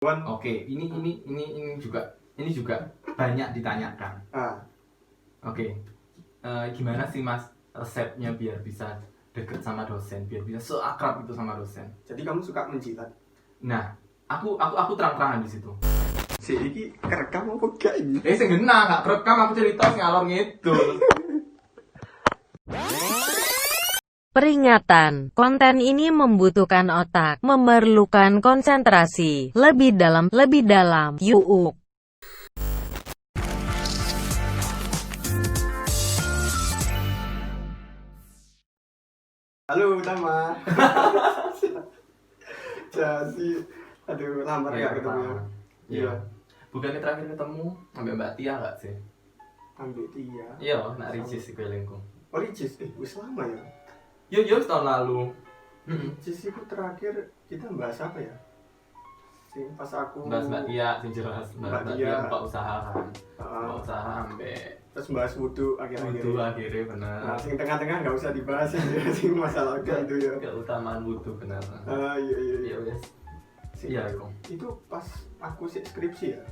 Oke, ini juga banyak ditanyakan. Oke, gimana sih Mas resepnya biar bisa deket sama dosen, biar bisa seakrab itu sama dosen? Jadi kamu suka menjilat? Nah, aku terang-terangan di situ. Si iki kerekam apa gak ini? Sing genah gak kerekam aku cerita sing ngalor ngidul. Peringatan, konten ini membutuhkan otak, memerlukan konsentrasi, lebih dalam, yuk. Halo, Tama. Jadi, aduh, lamar ya ketemu ya. Iya. Bukannya terakhir ketemu sampai Mbak Tia gak sih? Ambil Tia. Iya, nak Ricis iku elingku. Oh, Ricis, wis lama ya. Yo tahun lalu. Ricis itu terakhir kita bahas apa ya? Sing pas aku Bahas Mbak Tia, sing jelas Mbak Tia buka usaha kan. Buka usaha ambek terus bahas wudhu akhir-akhir. wudhu akhirnya benar. Nah, sing tengah-tengah nggak usah dibahas ya, sing masalah itu ya. Keutamaan wudhu benar. Iya. Ya wes. Sing Iya kok. itu pas aku skripsi ya.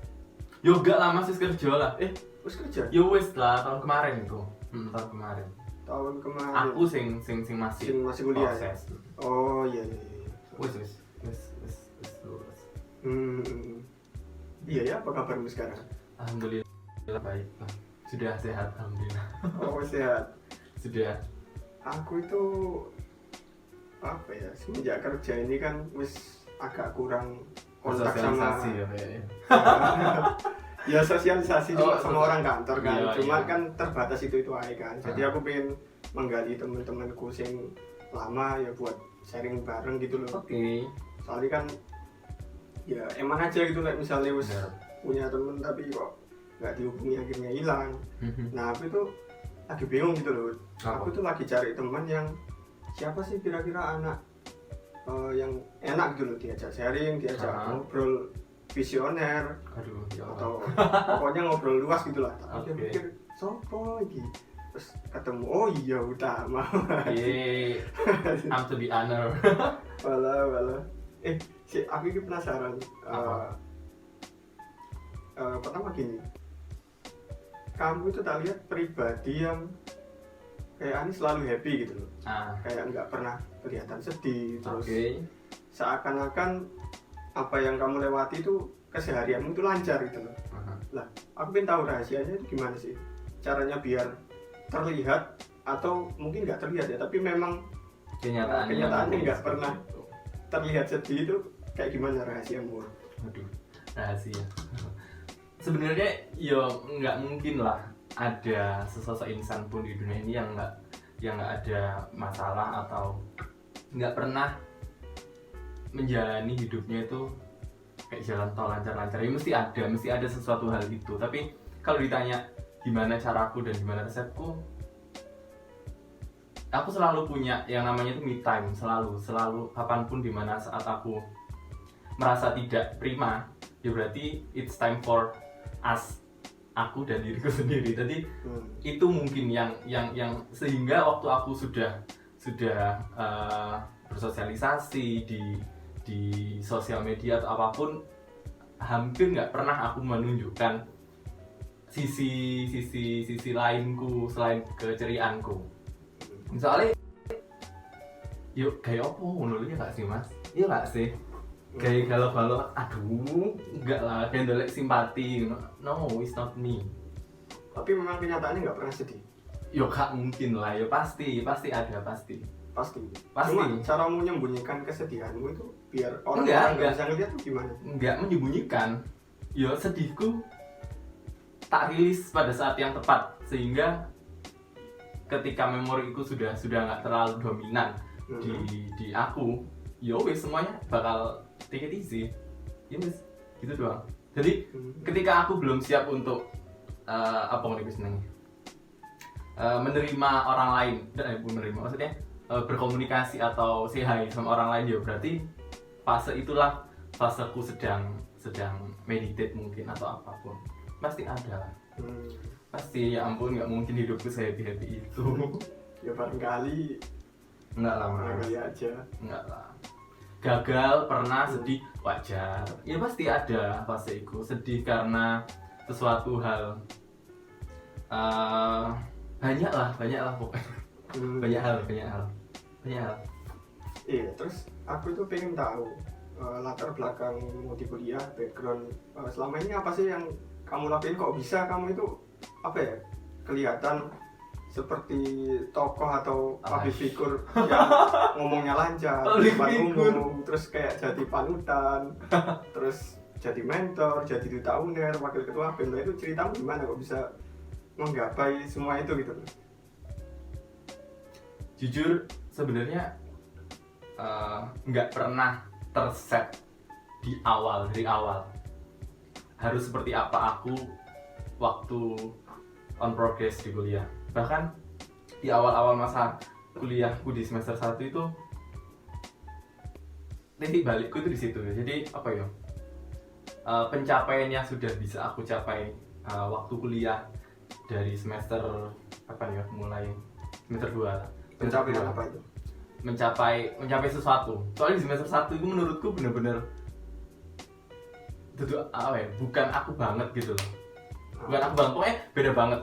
Yo gak lama sih kerja lah. Terus kerja Yo wes lah tahun kemarin itu. Tahun kemarin. tahun kemarin. Aku sing masih kuliah. Proses. Oh iya. Wes lulus. Iya ya, apa kabarmu sekarang? Alhamdulillah baik lah. Sudah sehat alhamdulillah. Oh sehat. Sudah. Aku itu apa ya, semenjak kerja ini kan wis agak kurang kontak sama Sosialisasi ya kayaknya. ya sosialisasi cuma sama orang kantor kan. Iya, Cuma iya. kan terbatas itu aja kan. Jadi aku pengen menggali teman-temanku sing lama ya buat sharing bareng gitu loh. Oke. Soalnya kan ya emang aja gitu, like misalnya wis Benar. punya temen tapi kok nggak dihubungi akhirnya hilang. Nah aku itu lagi bingung gitu loh. Apa? Aku tuh lagi cari teman yang siapa sih kira-kira anak yang enak gitu loh, diajak sharing, diajak ngobrol visioner, Aduh, ya Allah. atau pokoknya ngobrol luas gitu lah. Tapi Oke. pikir sopo iki, terus ketemu, oh iya Utama. Yeay, I'm to be honor. Walah. Aku ini penasaran. Apa? Pertama gini, kamu itu tak lihat pribadi yang kayak ini selalu happy gitu loh, kayak nggak pernah kelihatan sedih, terus Oke. seakan-akan apa yang kamu lewati itu keseharianmu itu lancar gitu loh. Lah, aku pengen tahu rahasianya itu gimana sih caranya biar terlihat, atau mungkin nggak terlihat ya, tapi memang kenyataannya nggak pernah terlihat sedih, itu kayak gimana rahasiamu? Aduh, rahasia. Sebenarnya ya nggak mungkin lah ada sesosok insan pun di dunia ini yang nggak ada masalah atau nggak pernah menjalani hidupnya itu kayak jalan tol lancar-lancar. Ya mesti ada sesuatu hal itu. Tapi kalau ditanya gimana caraku dan gimana resepku, aku selalu punya yang namanya itu me time, selalu kapanpun dimana saat aku merasa tidak prima, ya berarti it's time for us, aku dan diriku sendiri. Jadi itu mungkin yang sehingga waktu aku sudah bersosialisasi di sosial media atau apapun, hampir nggak pernah aku menunjukkan sisi lainku selain keceriaanku. Soalnya yuk kayak apa menurutnya nggak sih mas? Iya nggak sih? Kayak galau-galau, aduh enggak lah, kayak dolek simpati. No, it's not me. Tapi memang kenyataannya nggak pernah sedih. Yo gak mungkin lah, yo pasti ada pasti. Cuma caramu menyembunyikan kesedihanmu itu biar orang-orang nggak bisa ngeliat tuh gimana? Enggak menyembunyikan. Yo sedihku tak rilis pada saat yang tepat, sehingga ketika memoriku sudah nggak terlalu dominan di aku, yo wes semuanya bakal take it easy. Ya wes gitu doang. Jadi ketika aku belum siap untuk menerima orang lain, menerima maksudnya berkomunikasi atau say hi sama orang lain, ya berarti fase itulah faseku sedang meditate mungkin atau apapun. Pasti ada lah. Pasti, ya ampun, nggak mungkin hidupku se-happy itu. Ya barangkali Enggak lah mas. aja. Enggak lah. gagal, pernah sedih, wajar. Ya pasti ada fase itu, sedih karena sesuatu hal. Banyak lah pokoknya. Banyak hal. Iya, terus aku itu pengen tahu latar belakangmu di kuliah, background selama ini apa sih yang kamu lakuin, kok bisa kamu itu apa ya, kelihatan seperti tokoh atau public figure yang ngomongnya lancar di depan umum, terus kayak jadi panutan, terus jadi mentor, jadi duta UNER, wakil ketua BEM. Itu ceritamu gimana kok bisa menggapai semua itu gitu? Jujur sebenarnya nggak pernah terset dari awal harus seperti apa aku waktu on progress di kuliah. Bahkan di awal masa kuliahku di semester 1 itu titik balikku itu di situ. Jadi apa ya, pencapaian yang sudah bisa aku capai waktu kuliah dari semester mulai semester 2. Pencapaian apa itu? mencapai sesuatu. Soalnya di semester 1 itu menurutku bener-bener itu bukan aku banget gitu loh. Bukan aku banget, pokoknya beda banget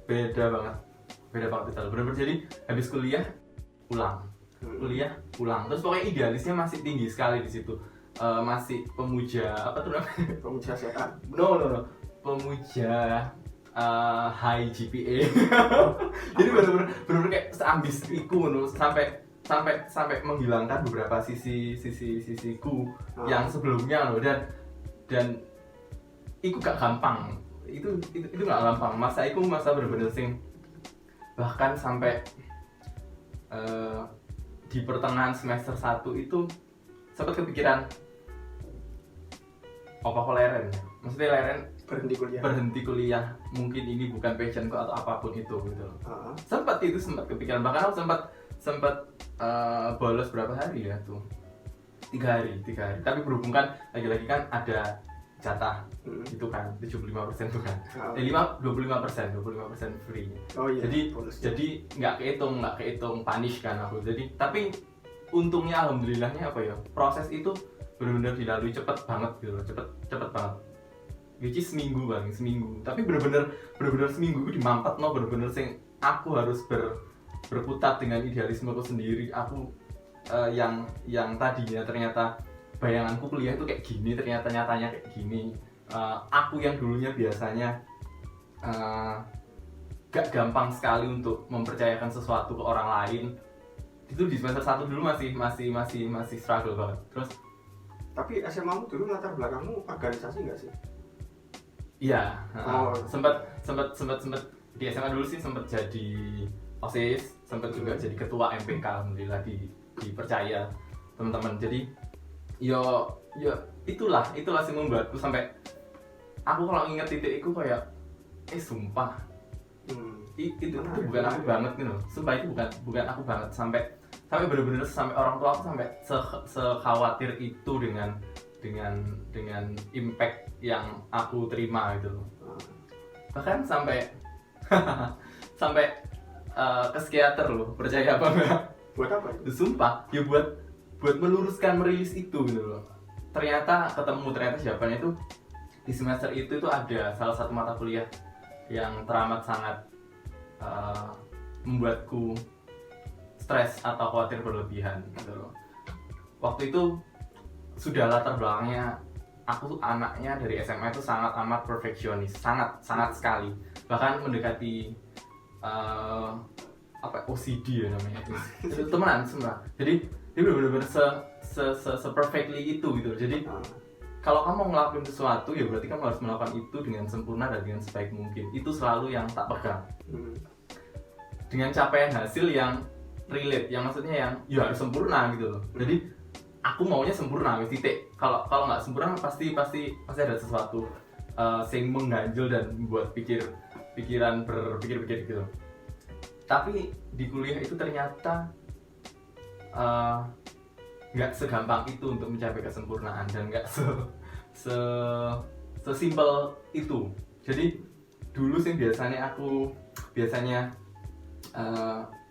itu. Bener-bener jadi habis kuliah pulang. Terus pokoknya idealisnya masih tinggi sekali di situ. Masih pemuja apa tuh namanya? Pemuja setan. No. Pemuja high GPA. Jadi benar-benar kayak seambis iku sampai menghilangkan beberapa sisiku yang sebelumnya loh, dan iku gak gampang. Itu gak gampang. Masa bener-bener sing bahkan sampai di pertengahan semester 1 itu sempat kepikiran apa kok leren ya? Maksudnya leren berhenti kuliah, mungkin ini bukan passionku atau apapun itu gitu loh. Sempat kepikiran, bahkan aku sempat bolos berapa hari ya tuh, 3 hari. Tapi berhubung kan lagi-lagi kan ada jatah itu kan 75% tuh kan, 25% free. Jadi nggak kehitung punish kan aku. Jadi tapi untungnya alhamdulillahnya apa ya, proses itu benar-benar dilalui cepet banget gitu loh, cepet banget. Which is seminggu. Tapi bener-bener seminggu itu dimampet no, bener-bener sing aku harus berkutat dengan idealismeku sendiri. Aku yang tadinya ternyata bayanganku kuliah itu kayak gini, ternyata nyatanya kayak gini. Aku yang dulunya biasanya gak gampang sekali untuk mempercayakan sesuatu ke orang lain, itu di semester 1 dulu masih struggle banget. Terus tapi SMA-mu dulu latar belakangmu organisasi nggak sih? Iya, sempat di SMA dulu sih, sempat jadi OSIS, sempat juga jadi ketua MPK, alhamdulillah dipercaya teman-teman. Jadi yo itulah sih membuatku sampai aku kalau inget titik itu kayak sumpah itu bukan aku banget gitu. Sumpah itu bukan aku banget, sampai bener-bener sampai orang tua aku sampai sekhawatir itu dengan impact yang aku terima gitu loh. Bahkan sampai ke psikiater loh, percaya apa enggak? Buat apa itu? Sumpah, ya buat meluruskan merilis itu gitu loh. Ternyata jawabannya itu di semester itu ada salah satu mata kuliah yang teramat sangat membuatku stres atau khawatir berlebihan gitu loh. Waktu itu sudah latar belakangnya aku tuh anaknya dari SMA itu sangat amat perfeksionis, sangat sekali, bahkan mendekati OCD ya namanya itu temenan semua. Jadi dia benar-benar se perfectly itu gitu. Jadi kalau kamu ngelakuin sesuatu ya berarti kamu harus melakukan itu dengan sempurna dan dengan sebaik mungkin. Itu selalu yang tak pegang. Dengan capaian hasil yang relate, yang maksudnya yang ya harus sempurna gitu loh. Jadi aku maunya sempurna wis titik. Kalau nggak sempurna pasti ada sesuatu yang mengganjel dan membuat pikiran berpikir gitu. Tapi di kuliah itu ternyata nggak segampang itu untuk mencapai kesempurnaan, dan nggak sesimpel itu. Jadi dulu sih biasanya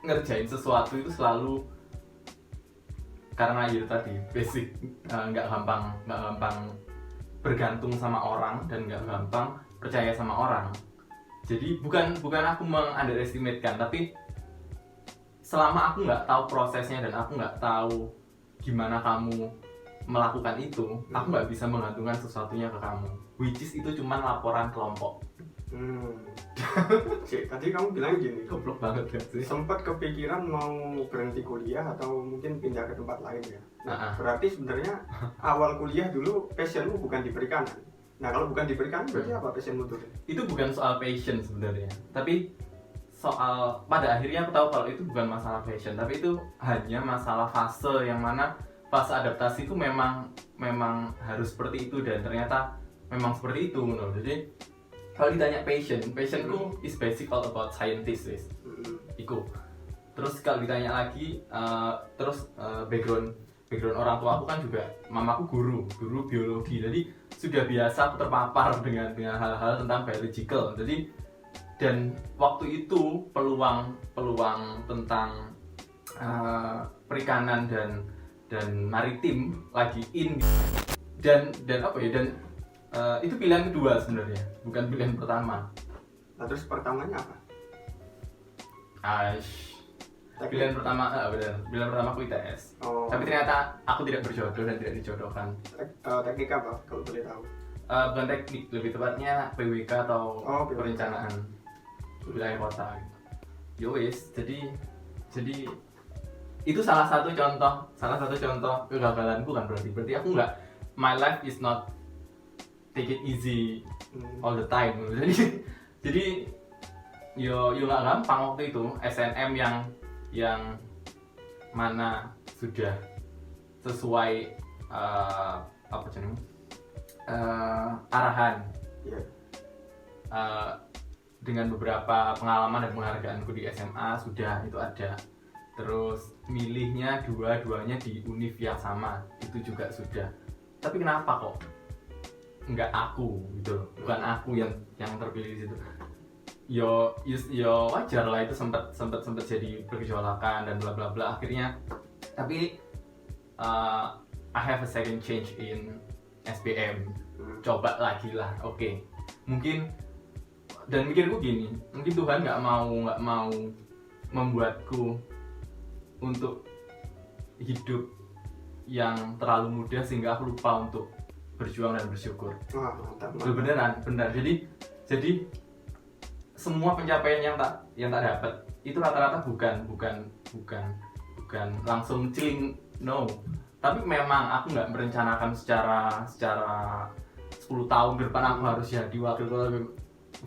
ngerjain sesuatu itu selalu karena itu tadi basic, nggak gampang bergantung sama orang dan nggak gampang percaya sama orang. Jadi bukan aku meng-underestimate kan, tapi selama aku nggak tahu prosesnya dan aku nggak tahu gimana kamu melakukan itu, aku nggak bisa menggantungkan sesuatunya ke kamu. Which is itu cuma laporan kelompok. Cik, tadi kamu bilang gini, Goblok banget gak sih? sempat kepikiran mau berhenti kuliah atau mungkin pindah ke tempat lain ya. Nah, berarti sebenarnya awal kuliah dulu passionmu bukan di perikanan. Nah, kalau bukan di perikanan berarti apa passionmu tuh? Itu bukan soal passion sebenarnya, tapi soal pada akhirnya aku tahu kalau itu bukan masalah passion, tapi itu hanya masalah fase, yang mana fase adaptasi itu memang harus seperti itu dan ternyata memang seperti itu menurut. Jadi kalau ditanya passionku is basic all about scientist wis. Iku. Terus kalau ditanya lagi background orang tua aku kan juga, mamaku guru biologi. Jadi sudah biasa aku terpapar dengan hal-hal tentang biological. Jadi dan waktu itu peluang tentang perikanan dan maritim lagi in dan apa ya, dan itu pilihan kedua sebenarnya, bukan pilihan pertama. Nah, terus pertamanya apa? Pilihan pertama aku ITS. Tapi ternyata aku tidak berjodoh dan tidak dijodohkan. Teknik apa kalau boleh tahu? Bukan teknik, lebih tepatnya PWK atau perencanaan wilayah kota. Yowis, jadi itu salah satu contoh kegagalanku kan, berarti aku nggak, my life is not take it easy all the time. Jadi yo nggak gampang waktu itu. SNM yang mana sudah sesuai arahan, dengan beberapa pengalaman dan penghargaanku di SMA sudah itu ada. Terus milihnya dua-duanya di univ yang sama itu juga sudah. Tapi kenapa kok nggak aku gitu, bukan aku yang terpilih di situ. Yo wajar lah, itu sempat jadi pergejolakan dan bla bla bla akhirnya. Tapi I have a second change in SBM, coba lagi lah. Oke. Mungkin dan mikirku gini, mungkin Tuhan nggak mau membuatku untuk hidup yang terlalu mudah sehingga aku lupa untuk berjuang dan bersyukur. Wah, mantap. Benar. Jadi semua pencapaian yang tak dapat itu rata-rata bukan langsung celing, no. Tapi memang aku nggak merencanakan secara 10 tahun ke depan aku harus jadi wakil ketua.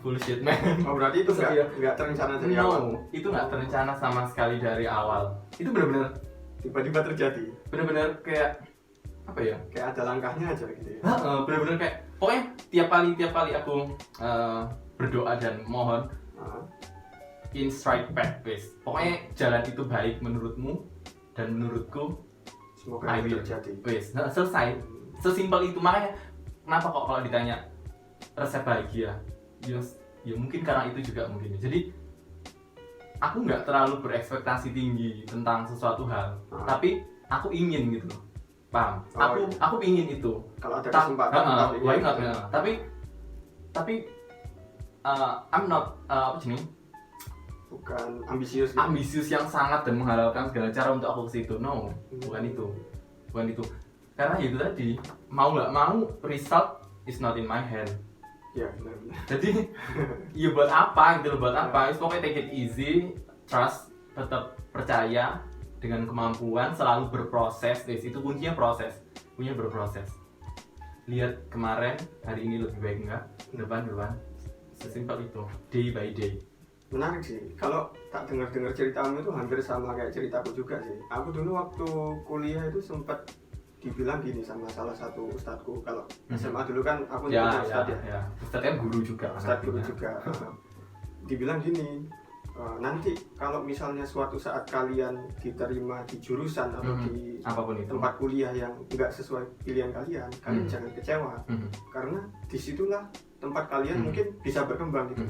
Bullshit man. Oh, berarti itu nggak terencana dari awal? No, itu nggak terencana sama sekali dari awal. Itu benar-benar tiba-tiba terjadi. Benar-benar kayak apa ya? Kayak ada langkahnya aja gitu ya. Benar-benar kayak pokoknya tiap kali aku berdoa dan mohon in strike back base. Pokoknya jalan itu baik menurutmu dan menurutku, semoga itu terjadi. Wes, selesai. Sesimpel itu. Makanya kenapa kok kalau ditanya resep bahagia? Ya mungkin karena itu juga mungkin. Jadi aku nggak terlalu berekspektasi tinggi tentang sesuatu hal, tapi aku ingin gitu loh. Paham? Aku ingin itu. Kalau ada kesempatan, why not? Tapi I'm not bukan ambisius. Ambisius yang sangat dan menghalalkan segala cara untuk aku ke situ. No, bukan itu. Karena itu tadi, mau nggak mau result is not in my hand. Ya, benar. Jadi ya buat apa gitu loh, buat apa? Pokoknya take it easy, trust, tetap percaya dengan kemampuan, selalu berproses. Itu kuncinya proses, berproses. Lihat kemarin, hari ini lebih baik enggak? Depan. Sesimpel itu, day by day. Menarik sih, kalau tak dengar ceritamu itu hampir sama kayak ceritaku juga sih. Aku dulu waktu kuliah itu sempat dibilang gini sama salah satu ustadku. Kalau SMA dulu kan aku nyebut ustad ya. Ustad kan guru juga. Ustad guru juga. Dibilang gini, nanti kalau misalnya suatu saat kalian diterima di jurusan atau di apapun itu, tempat kuliah yang enggak sesuai pilihan kalian jangan kecewa. Karena disitulah tempat kalian mungkin bisa berkembang gitu.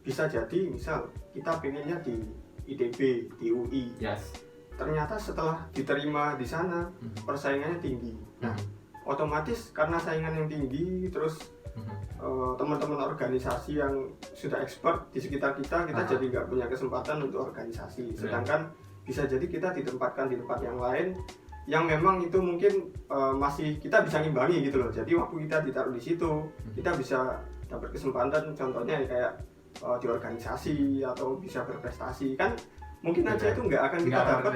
Bisa jadi misal kita pengennya di ITB, di UI. Yes. ternyata setelah diterima di sana persaingannya tinggi. Nah, otomatis karena saingan yang tinggi, terus teman-teman organisasi yang sudah expert di sekitar kita jadi nggak punya kesempatan untuk organisasi. Sedangkan bisa jadi kita ditempatkan di tempat yang lain yang memang itu mungkin masih kita bisa ngimbangi gitu loh. Jadi waktu kita ditaruh di situ, kita bisa dapat kesempatan, contohnya kayak di organisasi atau bisa berprestasi kan. Mungkin aja itu nggak akan kita dapat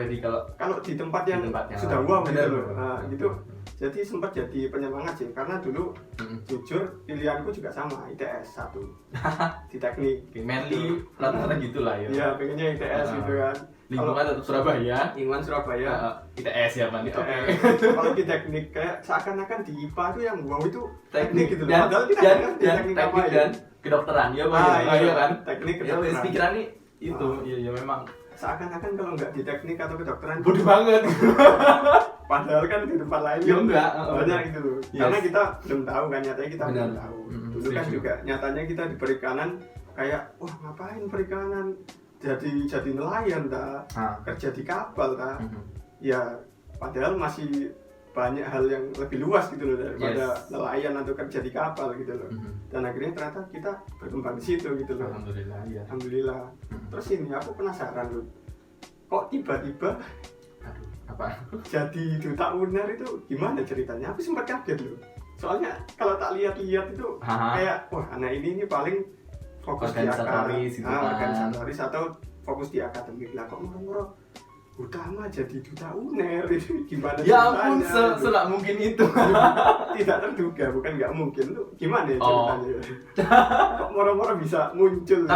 kalau di tempat yang sudah wow gitu loh. Nah, gitu. Jadi sempat jadi penyemangat sih, karena dulu jujur pilihanku juga sama, ITS 1 di teknik. Mainly rata-rata gitulah ya. Iya, pengennya ITS gitu kan. Lingkungan tetap Surabaya. Lingkungan Surabaya. ITS ya, Bang. Kalau di teknik kayak seakan-akan di IPA itu yang wow itu teknik gitu loh. Padahal kita dan teknik apa ya? Dan kedokteran ya, Bang. Iya kan? Teknik Ya kedokteran. wes pikiran nih itu, ya memang seakan-akan kalau nggak di teknik atau kedokteran bodoh banget. Padahal kan di tempat lain Ya enggak, banyak gitu loh. Yes. Karena kita belum tahu kan, nyatanya kita Benar. belum tahu. Dulu kan juga nyatanya kita di perikanan kayak wah ngapain perikanan, jadi nelayan ta, kerja di kapal ta. Ya padahal masih banyak hal yang lebih luas gitu loh daripada nelayan atau kerja di kapal gitu loh. Dan akhirnya ternyata kita berkembang di situ gitu loh. Alhamdulillah ya. Alhamdulillah. Terus ini aku penasaran loh, kok tiba-tiba Apa? jadi duta UNER itu gimana ceritanya? Aku sempat kaget loh. Soalnya kalau tak lihat-lihat itu kayak wah anak ini paling fokus di organisatoris atau fokus di akademik lah, kok moro-moro utama jadi duta UNER itu gimana? Ya ampun, selak mungkin itu. Tidak terduga, bukan nggak mungkin tuh. Gimana ya ceritanya? Kok moro-moro bisa muncul?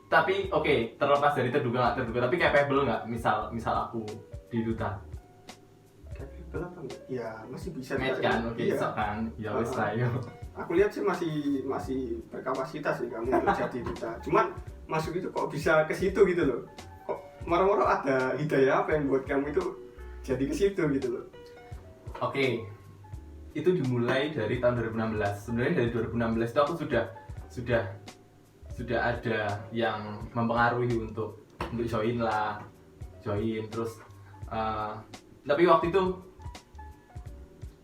Tapi oke, terlepas dari terduga nggak terduga, tapi capable nggak? Misal aku di duta. Capable apa enggak? Ya masih bisa. Match kan, oke, iya. kan, ya wes lah yo. Aku lihat sih masih berkapasitas sih kamu untuk jadi duta. Cuman masuk itu kok bisa ke situ gitu loh. Kok moro-moro ada hidayah apa yang buat kamu itu jadi ke situ gitu loh. Oke. Itu dimulai dari tahun 2016. Sebenarnya dari 2016 itu aku sudah ada yang mempengaruhi untuk join terus tapi waktu itu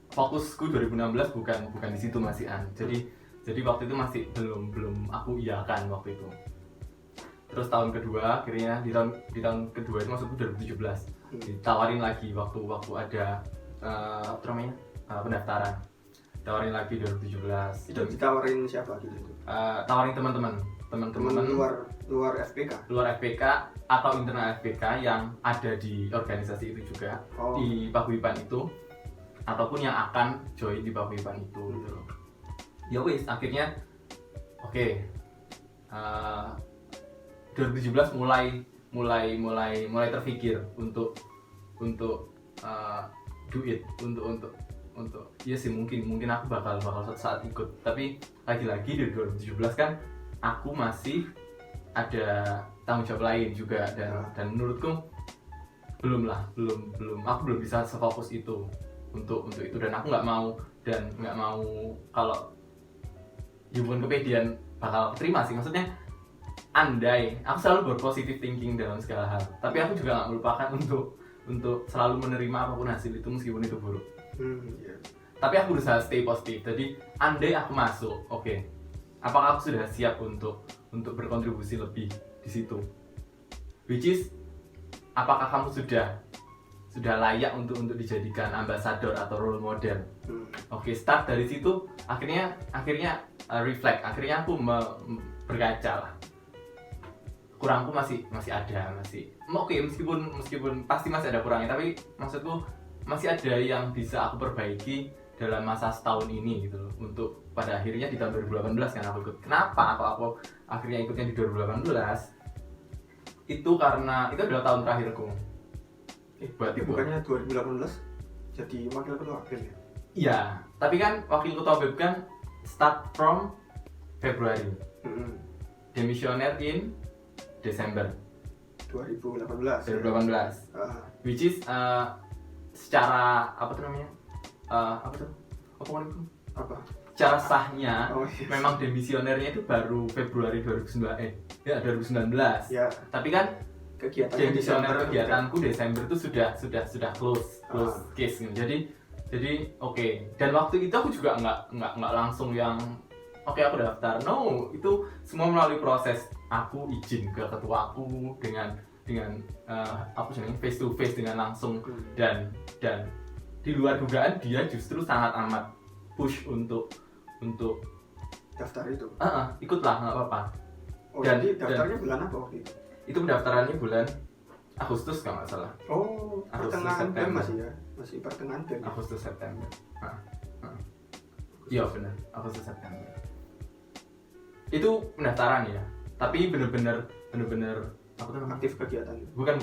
fokusku 2016 bukan di situ masih jadi waktu itu masih belum aku iakan waktu itu. Terus tahun kedua akhirnya di tahun kedua itu maksudku 2017 ditawarin lagi waktu ada pendaftaran, tawarin lagi 2017. Itu ditawarin siapa gitu itu? Tawarin teman-teman luar FPK atau internal FPK yang ada di organisasi itu juga, di paguyuban itu ataupun yang akan join di paguyuban itu gitu loh. Ya wis akhirnya oke. 2017 mulai terpikir untuk do it untuk ya sih mungkin aku bakal suatu saat ikut, tapi lagi-lagi di 2017 kan aku masih ada tanggung jawab lain juga dan menurutku belum aku belum bisa sefokus itu untuk itu, dan aku nggak mau kalau hubungan kepedean bakal terima sih, maksudnya andai aku selalu berpositif thinking dalam segala hal, tapi aku juga nggak melupakan untuk selalu menerima apapun hasil itu meskipun itu buruk. Tapi aku berusaha stay positif. Jadi andai aku masuk, oke. Apakah aku sudah siap untuk berkontribusi lebih di situ? Which is, apakah kamu sudah layak untuk dijadikan ambasador atau role model? Oke, start dari situ. Akhirnya reflect. Akhirnya aku berkaca lah. Kurangku masih ada, oke, meskipun pasti masih ada kurangnya, tapi maksudku masih ada yang bisa aku perbaiki dalam masa setahun ini gitu loh. Untuk pada akhirnya di tahun 2018 kan aku ikut. Kenapa aku akhirnya ikutnya di 2018? Itu karena itu adalah tahun terakhirku. Berarti bukannya 2018 jadi wakil ketua BEM ya? Iya, tapi kan wakil ketua BEM kan start from Februari. Demisioner in Desember 2018. Which is secara secara sahnya memang demisionernya itu baru Februari 2019 ya. Tapi kan kegiatannya Desember Desember kegiatanku Desember itu sudah close case gitu. Jadi oke. Dan waktu itu aku juga nggak langsung yang oke aku daftar. No, itu semua melalui proses. Aku izin ke ketuaku dengan apa sih face to face dengan langsung dan di luar dugaan dia justru sangat amat push untuk daftar itu. Ikutlah nggak apa-apa. Oh, jadi daftarnya bulan apa waktu itu? Itu pendaftarannya bulan Agustus kalau nggak salah. Oh, Agustus, pertengahan Feb September. masih pertengahan Feb. Agustus September. Iya benar, Agustus September. Itu pendaftaran ya. Tapi bener-bener apa tuh namanya? Aktif kegiatan. Bukan.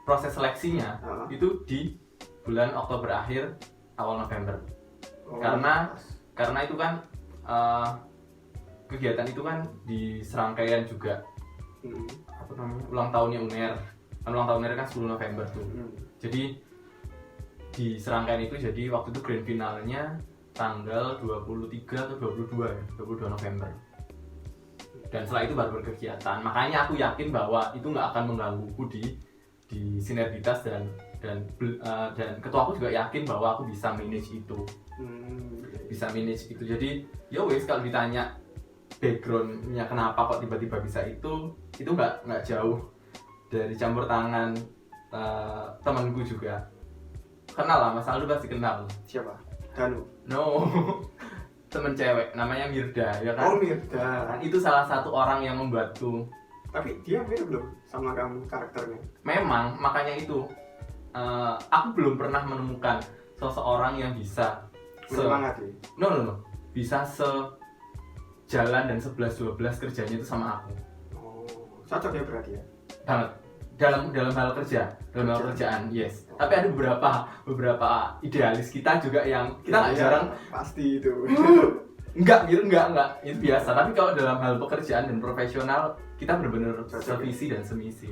Proses seleksinya itu di bulan Oktober akhir awal November. Oh, Karena itu kan kegiatan itu kan di serangkaian juga apa namanya ulang tahunnya UNER. Kan ulang tahun UNER kan 10 November tuh. Jadi di serangkaian itu jadi waktu itu grand finalnya tanggal 23 atau 22 ya, 22 November. Dan setelah itu baru berkegiatan. Makanya aku yakin bahwa itu nggak akan menggangguku di sinergitas dan ketua aku juga yakin bahwa aku bisa manage itu. Jadi ya wes kalau ditanya backgroundnya kenapa kok tiba-tiba bisa itu nggak jauh dari campur tangan temanku juga. Kenal lah, Mas Aldo pasti kenal. Siapa? Danu? No, temen cewek namanya Mirda ya kan? Oh, Mirda. Kan itu salah satu orang yang membuatku. Tapi dia mirip loh sama kamu karakternya. Memang makanya itu aku belum pernah menemukan seseorang yang bisa Menyemangati. No. Bisa sejalan dan 11-12 kerjanya itu sama aku. Oh, cocok ya berarti ya? Banget. Dalam hal kerjaan, yes. Tapi ada beberapa idealis kita juga yang kita nggak jarang pasti itu. enggak, itu biasa. Tapi kalau dalam hal pekerjaan dan profesional kita benar-benar sevisi dan semisi.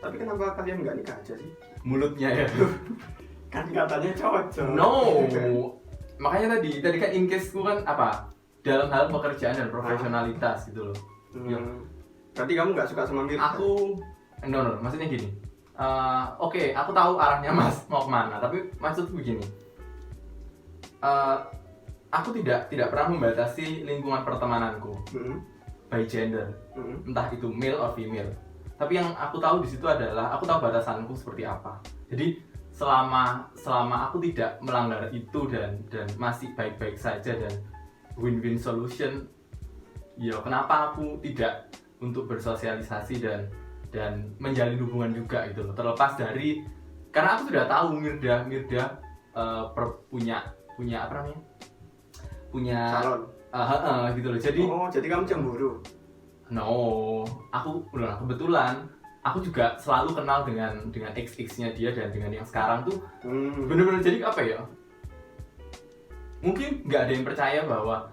Tapi kenapa kalian nggak nikah aja sih? Mulutnya ya. Kan katanya cocok. No. Makanya tadi kan in case-ku kan apa? Dalam hal pekerjaan dan profesionalitas gitu loh. Berarti kamu nggak suka sama Mirda? Aku no, maksudnya gini. Oke, aku tahu arahnya Mas mau kemana, tapi maksudku begini. Aku tidak pernah membatasi lingkungan pertemananku by gender, entah itu male or female. Tapi yang aku tahu di situ adalah aku tahu batasanku seperti apa. Jadi selama aku tidak melanggar itu dan masih baik-baik saja dan win-win solution, ya kenapa aku tidak untuk bersosialisasi dan menjalin hubungan juga gitu loh. Terlepas dari karena aku sudah tahu Mirda punya apa namanya? Punya calon. Gitu loh. Jadi kamu cemburu? No, aku kebetulan aku juga selalu kenal dengan XX-nya dia dan dengan yang sekarang tuh bener-bener jadi apa ya? Mungkin nggak ada yang percaya bahwa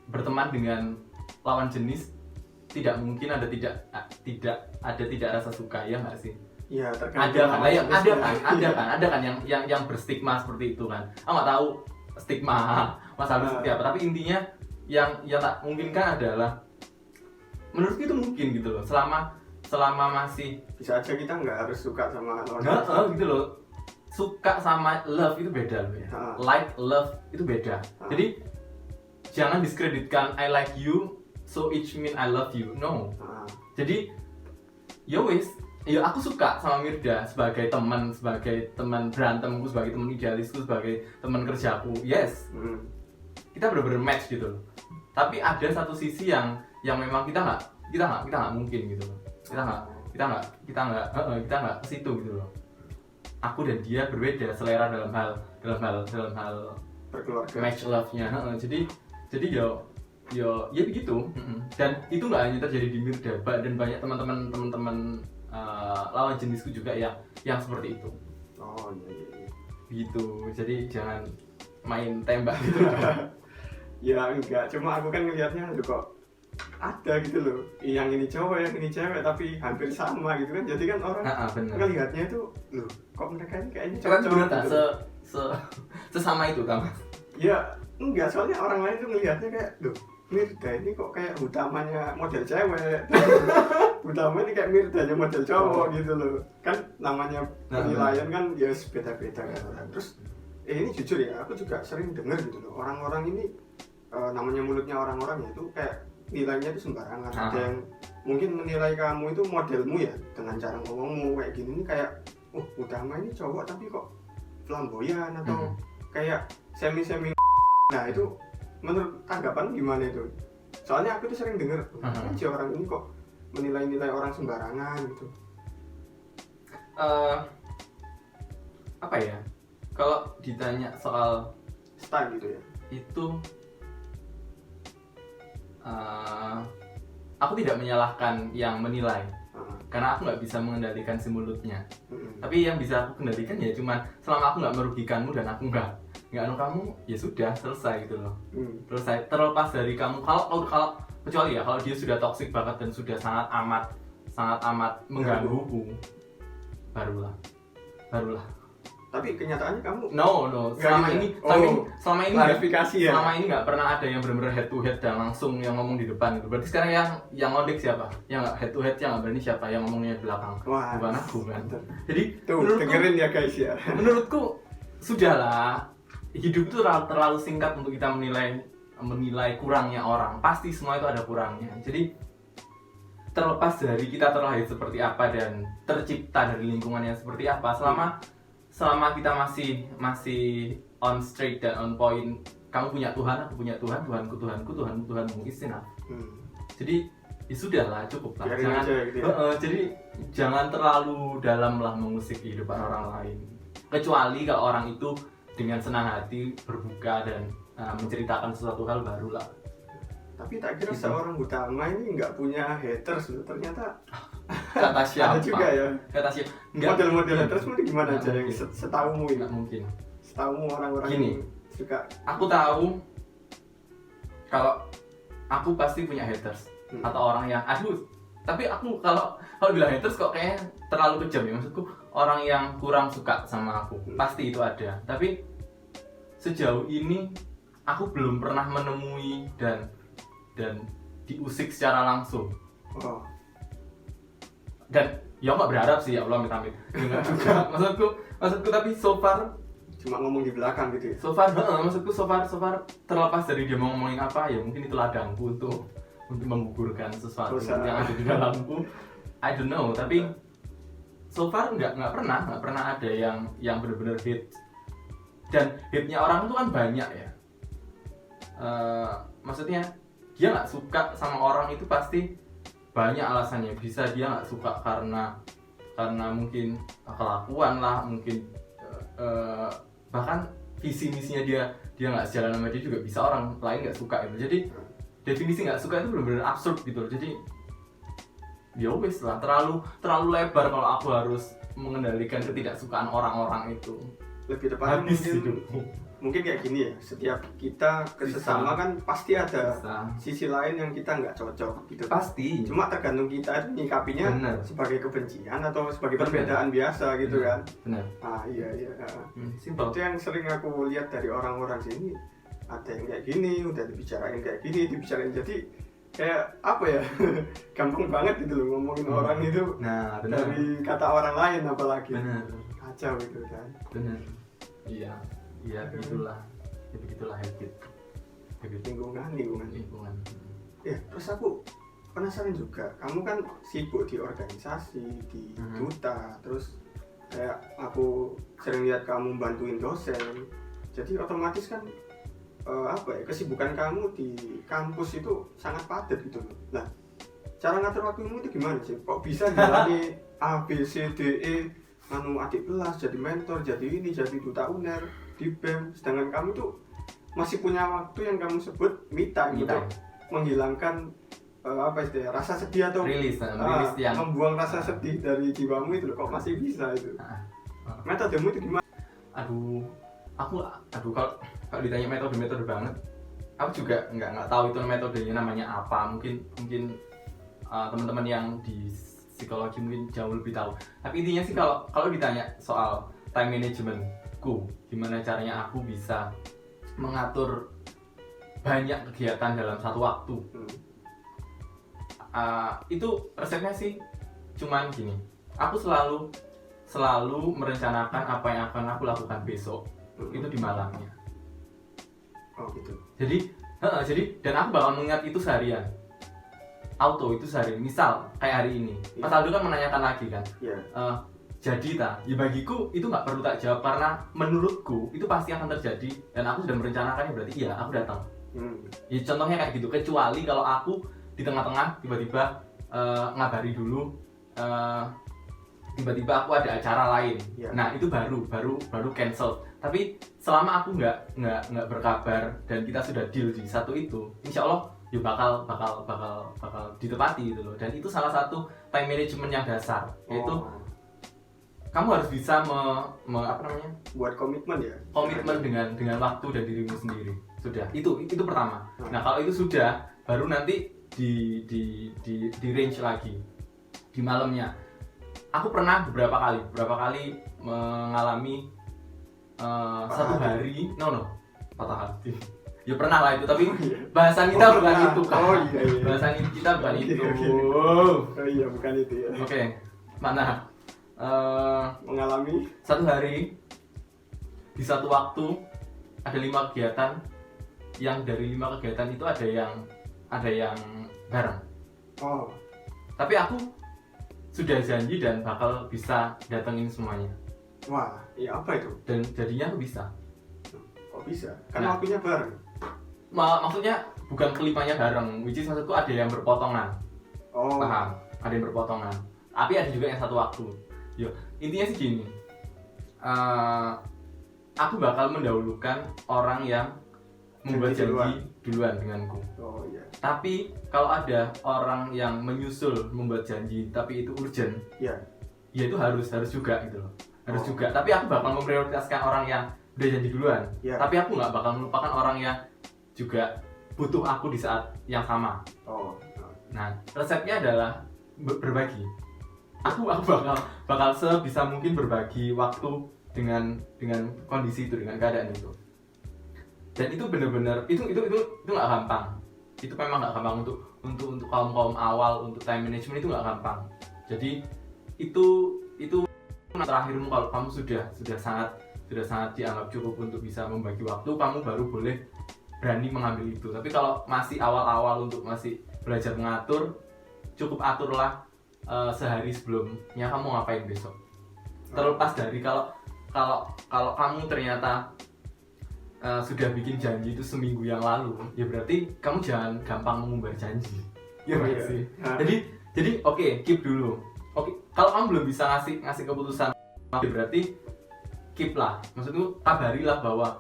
berteman dengan lawan jenis tidak mungkin tidak rasa suka, ya nggak sih? Iya, ada kan yang berstigma seperti itu kan. Aku nggak tahu stigma masalah seperti apa, tapi intinya yang tak mungkinkan adalah menurutku itu mungkin gitu loh, selama masih bisa aja kita nggak harus suka sama lawan jenis gitu loh. Suka sama love itu beda loh ya. Like, love itu beda. Jadi jangan diskreditkan I like you so it mean I love you. No. Jadi ya wis, ya aku suka sama Mirda sebagai teman berantemku, sebagai teman idealisku, sebagai teman kerjaku. Yes. Kita benar-benar match gitu loh. Tapi ada satu sisi yang memang kita nggak mungkin gitu loh. Kita nggak ke situ gitu loh. Aku dan dia berbeda selera dalam hal berkeluarga, match love-nya. Jadi ya begitu. Dan itu nggak hanya terjadi di Mirda, dan banyak teman-teman lawan jenisku juga yang seperti itu. Oh iya. Gitu. Jadi jangan main tembak gitu. Ya enggak, cuma aku kan ngelihatnya kok ada gitu loh, yang ini cowok, yang ini cewek, tapi hampir sama gitu kan. Jadi kan orang ngelihatnya itu loh, kok mereka ini kayaknya cocok gitu. Sesama itu kan? Ya enggak, soalnya orang lain tuh ngelihatnya kayak loh, Mirda ini kok kayak utamanya model cewek. Utama ini kayak Mirdanya model cowok gitu loh. Kan namanya penilaian kan ya beda-beda kan. Terus ini jujur ya, aku juga sering dengar gitu loh. Orang-orang ini namanya mulutnya orang-orang ya itu kayak nilainya itu sembarangan. Ada yang mungkin menilai kamu itu modelmu ya dengan cara ngomongmu kayak gini ini kayak Utama ini cowok tapi kok flamboyan atau kayak semi-semi. Nah itu menurut tanggapan gimana itu? Soalnya aku tuh sering denger aja orang ini kok menilai-nilai orang sembarangan gitu. Apa ya? Kalau ditanya soal style gitu ya. Itu aku tidak menyalahkan yang menilai. Karena aku nggak bisa mengendalikan si mulutnya. Tapi yang bisa aku kendalikan ya cuman selama aku nggak merugikanmu dan aku nggak anu kamu, ya sudah selesai gitu loh. Selesai, terlepas dari kamu. Kalau kecuali ya kalau dia sudah toksik banget dan sudah sangat amat menggangguku, barulah. Tapi kenyataannya kamu no selama ini klarifikasi ya. Selama ini nggak pernah ada yang benar-benar head to head dan langsung yang ngomong di depan gitu. Berarti sekarang yang ngondek siapa? Yang nggak head to head, yang nggak berani siapa? Yang ngomongnya di belakang? Wah, bukan aku kan. Jadi tuh dengerin ya guys ya. Menurutku sudahlah, hidup itu terlalu singkat untuk kita menilai kurangnya orang. Pasti semua itu ada kurangnya. Jadi terlepas dari kita terlahir seperti apa dan tercipta dari lingkungan yang seperti apa, selama kita masih on straight dan on point, kamu punya Tuhan, aku punya Tuhan, Tuhanku, Tuhanmu, istilah. Jadi ya sudahlah, cukup lah. Jadi jangan terlalu dalam lah mengusik kehidupan orang lain. Kecuali kalau orang itu dengan senang hati berbuka dan menceritakan sesuatu hal barulah. Tapi tak kira seorang Utama ini nggak punya haters loh, ternyata kata siapa? ada juga ya. Kata siapa? Model-model haters itu gimana aja yang setahumu ini? Nggak mungkin. Setahumu orang-orang Gini, yang suka. Aku tahu kalau aku pasti punya haters atau orang yang tapi aku kalau bilang haters kok kayaknya terlalu kejam ya. Maksudku orang yang kurang suka sama aku pasti itu ada. Tapi sejauh ini aku belum pernah menemui dan diusik secara langsung. Dan ya nggak berharap sih, ya Allah amit-amit. Enggak juga. Maksudku tapi so far cuma ngomong di belakang gitu ya. So far terlepas dari dia mau ngomongin apa, ya mungkin itu ladangku untuk menggugurkan sesuatu yang ada di dalamku. I don't know, tapi so far nggak pernah ada yang benar-benar hate. Dan hate-nya orang itu kan banyak ya. Maksudnya dia nggak suka sama orang itu pasti banyak alasannya. Bisa dia nggak suka karena mungkin kelakuan lah, mungkin bahkan visi misinya dia nggak sejalan sama dia juga bisa orang lain nggak suka itu. Jadi definisi nggak suka itu benar-benar absurd gitu loh. Jadi ya wes lah, terlalu lebar kalau aku harus mengendalikan ketidaksukaan orang-orang itu. Lebih tepatnya mungkin kayak gini ya, setiap kita kesesama kan pasti ada sisi lain yang kita nggak cocok gitu. Pasti. Cuma tergantung kita nyikapinya sebagai kebencian atau sebagai perbedaan biasa gitu kan. Benar. Iya. Simple. Itu yang sering aku lihat dari orang-orang sini. Ada yang kayak gini, udah dibicarain kayak gini, jadi kayak apa ya, gampang banget gitu loh ngomongin orang itu. Nah, benar. Dari kata orang lain apalagi. Benar. Kacau gitu kan. Benar. Iya, begitulah habit. Lingkungan. Ya, terus aku penasaran juga, kamu kan sibuk di organisasi, di duta, terus kayak aku sering lihat kamu bantuin dosen, jadi otomatis kan kesibukan kamu di kampus itu sangat padat gitu loh. Nah, cara ngatur waktumu itu gimana sih? Kok bisa jalani A, B, C, D, E, adik kelas, jadi mentor, jadi ini, jadi duta UNER, di BEM, sedangkan kamu tuh masih punya waktu yang kamu sebut me time untuk menghilangkan rasa sedih atau yang membuang rasa sedih dari jiwamu itu loh. Kok masih bisa itu? Metodemu itu gimana? Kalau ditanya metode banget, aku juga nggak tahu itu metodenya namanya apa. Mungkin teman-teman yang di psikologi mungkin jauh lebih tahu. Tapi intinya sih kalau ditanya soal time managementku, gimana caranya aku bisa mengatur banyak kegiatan dalam satu waktu. itu resepnya sih cuman gini, aku selalu merencanakan apa yang akan aku lakukan besok itu di malamnya. Oh gitu. Jadi dan aku bakal mengingat itu seharian. Auto itu seharian. Misal kayak hari ini, Mas Aldo kan menanyakan lagi kan. Iya. Jadi ya bagiku itu nggak perlu tak jawab karena menurutku itu pasti akan terjadi dan aku sudah merencanakannya, berarti iya aku datang. Ya contohnya kayak gitu, kecuali kalau aku di tengah-tengah tiba-tiba ngabari dulu tiba-tiba aku ada acara lain. Yeah. Nah itu baru cancel. Tapi selama aku nggak berkabar dan kita sudah deal di satu itu, insya Allah ya bakal ditepati gitu loh. Dan itu salah satu time management yang dasar, yaitu kamu harus bisa buat komitmen ya. Komitmen dengan waktu dan dirimu sendiri. Sudah itu pertama. Nah kalau itu sudah, baru nanti di range lagi di malamnya. Aku pernah beberapa kali mengalami satu hari patah hati. Ya pernah lah itu, tapi bahasan kita bukan itu kan. Iya. Bahasan kita bukan itu. Oh iya, bukan itu ya. Oke. Mana? Mengalami satu hari di satu waktu ada 5 kegiatan, yang dari 5 kegiatan itu ada yang bareng. Tapi aku sudah janji dan bakal bisa datengin semuanya. Wah, iya apa itu? Dan jadinya aku bisa. Kok bisa? Karena waktunya bareng. Maksudnya bukan kelimanya bareng, which is maksudku ada yang berpotongan. Paham? Ada yang berpotongan. Tapi ada juga yang satu waktu. Yo, intinya sih gini. Aku bakal mendahulukan orang yang membuat janji duluan denganku. Oh iya. Tapi kalau ada orang yang menyusul membuat janji tapi itu urgent, ya itu harus juga gitu loh. Harus juga. Tapi aku bakal memprioritaskan orang yang udah janji duluan. Tapi aku nggak bakal melupakan orang yang juga butuh aku di saat yang sama. Nah, resepnya adalah berbagi. Aku bakal sebisa mungkin berbagi waktu dengan kondisi itu, dengan keadaan itu. Dan itu benar-benar itu nggak gampang. Itu memang nggak gampang untuk kaum awal, untuk time management itu nggak gampang. Jadi itu terakhirmu kalau kamu sudah sangat dianggap cukup untuk bisa membagi waktu, kamu baru boleh berani mengambil itu. Tapi kalau masih awal-awal untuk masih belajar mengatur, cukup aturlah sehari sebelumnya kamu ngapain besok. Terlepas dari kalau kamu ternyata sudah bikin janji itu seminggu yang lalu, ya berarti kamu jangan gampang mengumbar janji. Ya sih. Jadi oke, keep dulu. Oke, kalau kamu belum bisa ngasih keputusan, ya berarti keep lah. Maksudku kabarilah bahwa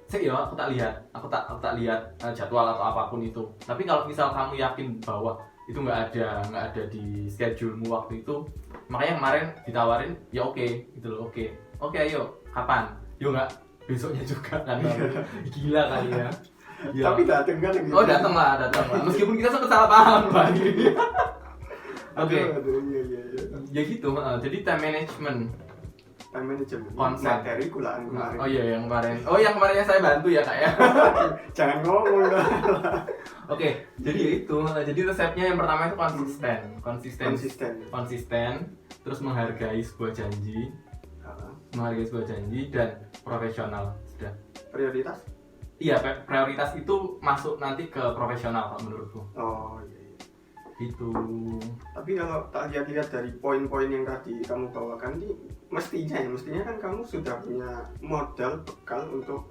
aku tak lihat jadwal atau apapun itu. Tapi kalau misal kamu yakin bahwa itu nggak ada di schedule-mu waktu itu, makanya kemarin ditawarin ya oke gitu loh. Oke ayo kapan? Yo nggak besoknya juga kan. Gila kali ya. Tapi dateng kan gitu. Datang lah. Meskipun kita sempat salah paham lagi. Oke. Iya. Ya gitu. Jadi time management konsep materi kulaan kemarin. Oh iya yang kemarin. Yang kemarin yang saya bantu ya Kak ya. Jangan ngomong lah. Oke, jadi itu. Jadi resepnya yang pertama itu konsisten. Terus menghargai sebuah janji. Dan profesional. Sudah. Prioritas? Iya, prioritas itu masuk nanti ke profesional kalau menurutku. Oh iya. Gitu. Tapi kalau tak lihat dari poin-poin yang tadi kamu bawakan ini, mestinya kan kamu sudah punya modal bekal untuk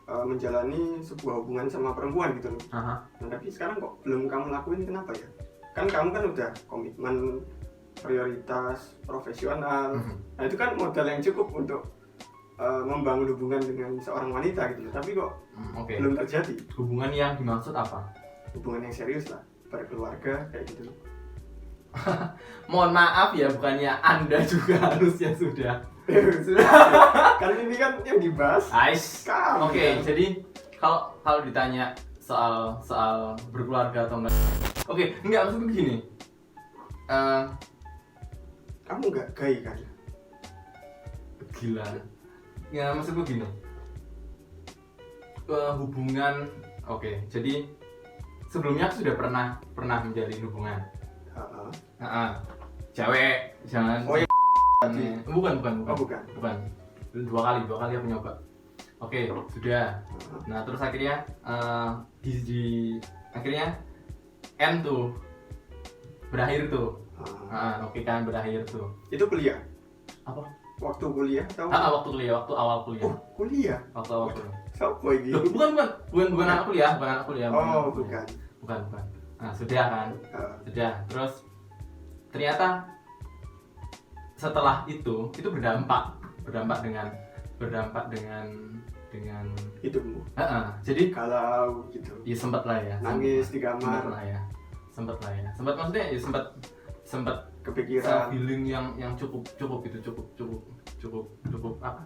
menjalani sebuah hubungan sama perempuan gitu loh. Nah, tapi sekarang kok belum kamu lakuin, kenapa ya? Kan kamu kan udah komitmen, prioritas, profesional. Nah itu kan modal yang cukup untuk membangun hubungan dengan seorang wanita gitu. Tapi kok belum terjadi. Hubungan yang dimaksud apa? Hubungan yang serius lah, berkeluarga kayak gitu. Mohon maaf ya, bukannya Anda juga harusnya sudah. Kan ini kan yang dibahas. Oke, jadi kalau ditanya soal berkeluarga atau enggak. Enggak, maksudku begini. Kamu nggak gay kan? Gila. Ya maksudku gini. Hubungan, jadi sebelumnya aku sudah pernah menjalin hubungan. Cewek, jangan. Oh, bukan. Oh, bukan. Dua kali aku nyoba. Oke, sudah. Nah, terus akhirnya akhirnya end tuh. Berakhir tuh. Oke kan, berakhir tuh. Itu kuliah? Apa? Waktu kuliah atau? Waktu kuliah, waktu awal kuliah. Oh, kuliah? Waktu awal kuliah. Siapa ini? Loh, bukan anak kuliah. Oh, bukan. Nah, sudah kan? Sudah. Terus ternyata setelah itu berdampak dengan hidupmu. Jadi Kalau gitu. ya sempat lah ya. Nangis di kamar. Sempat maksudnya ya sempat Kepikiran. feeling yang cukup apa?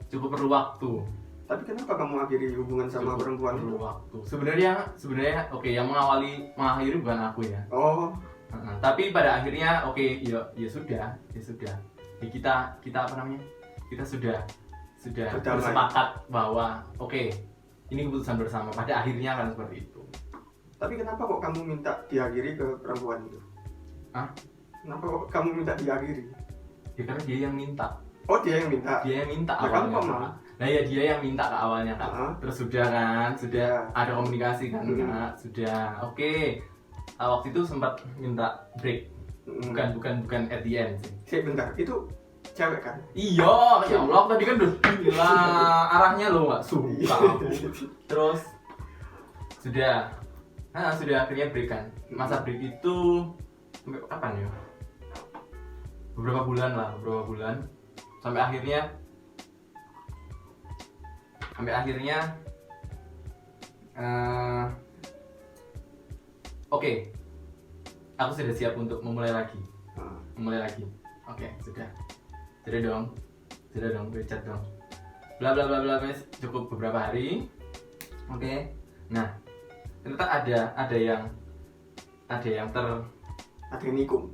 Cukup perlu waktu. Tapi kenapa kamu akhiri hubungan sama perempuan itu? Perlu waktu. Sebenarnya oke, yang mengakhiri bukan aku ya. Oh, Tapi pada akhirnya oke, ya sudah. Ya kita apa namanya? Kita sudah berdamai. bersepakat bahwa oke, ini keputusan bersama. Pada akhirnya kan seperti itu. tapi kenapa kok kamu minta diakhiri ke perempuan itu? Kenapa kok kamu minta diakhiri? Ya karena dia yang minta. Oh, dia yang minta. Dia yang minta Nah, kamu awalnya. kok mau? Nah ya dia yang minta ke awalnya Kak. Terus sudah ada komunikasi kan Kak. Sudah oke. Waktu itu sempat minta break. Bukan at the end sih. Bentar, itu cewek kan? Iya, ya Allah tadi kan udah bilang arahnya lo nggak suka aku. Terus sudah akhirnya break kan. Masa break itu sampai kapan ya? Beberapa bulan. Sampai akhirnya oke. Aku sudah siap untuk memulai lagi. Oke, sudah dong, chat dong. Bla bla bla, cukup beberapa hari. Oke. Nah, ternyata ada yang nikung.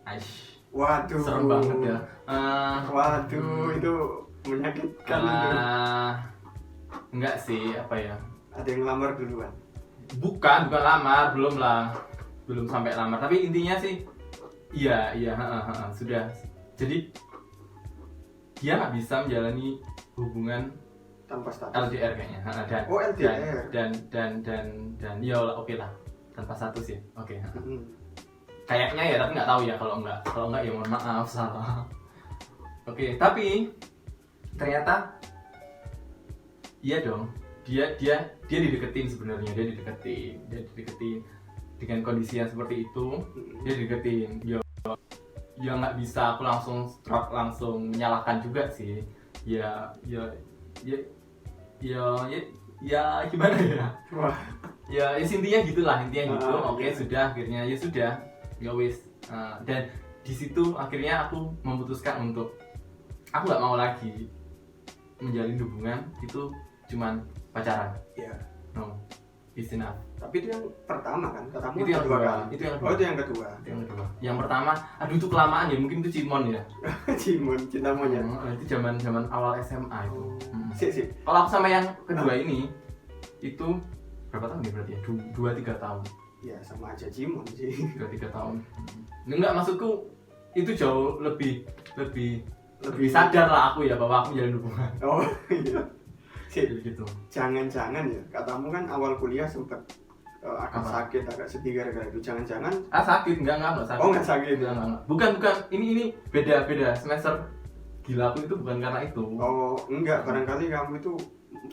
Aish. Waduh. Serem banget ya. Waduh, itu menyakitkan itu. Enggak sih, apa ya? Ada yang lamar duluan. Bukan lamar, belum sampai lamar. Tapi intinya sih, iya, sudah. Jadi dia nggak bisa menjalani hubungan tanpa status. LDR kayaknya. LDR. Dan ya oke lah, tanpa status ya. Oke. Kayaknya ya, tapi nggak tahu ya. Kalau nggak ya mohon maaf, salah. Oke, tapi ternyata iya dong. Dia dideketin sebenarnya. Dia dideketin dengan kondisi yang seperti itu. Dia dideketin. Ya nggak bisa aku langsung menyalahkan juga sih. Ya gimana ya? Wah. Ya intinya gitulah, gitu. Oke, Iya. sudah akhirnya ya sudah. Ya wis. Dan di situ akhirnya aku memutuskan untuk aku nggak mau lagi menjalin hubungan itu cuman pacaran. Iya. No, it's enough. Tapi itu yang pertama kan? Katamu Itu yang kedua kedua. kali. Itu yang kedua. Oh, itu yang kedua. Yang pertama, aduh itu kelamaan ya, mungkin itu Cimon ya. Cimon, cinta monyet. Itu zaman awal SMA itu. Sik. Kalau aku sama yang kedua ini itu berapa tahun ya berarti ya? 2-3 tahun. Ya sama aja Cimon sih. 2-3 tahun. Enggak, maksudku itu jauh lebih sadar lah aku ya bahwa aku menjalin hubungan. Oh iya. Sik. Gitu. Jangan-jangan ya, katamu kan awal kuliah sempat agak sakit, agak sedih gara-gara itu. Jangan-jangan Sakit enggak sakit. Oh, enggak sakit. Enggak. Bukan. Ini beda semester. Gila aku itu bukan karena itu. Oh, enggak, barangkali kamu itu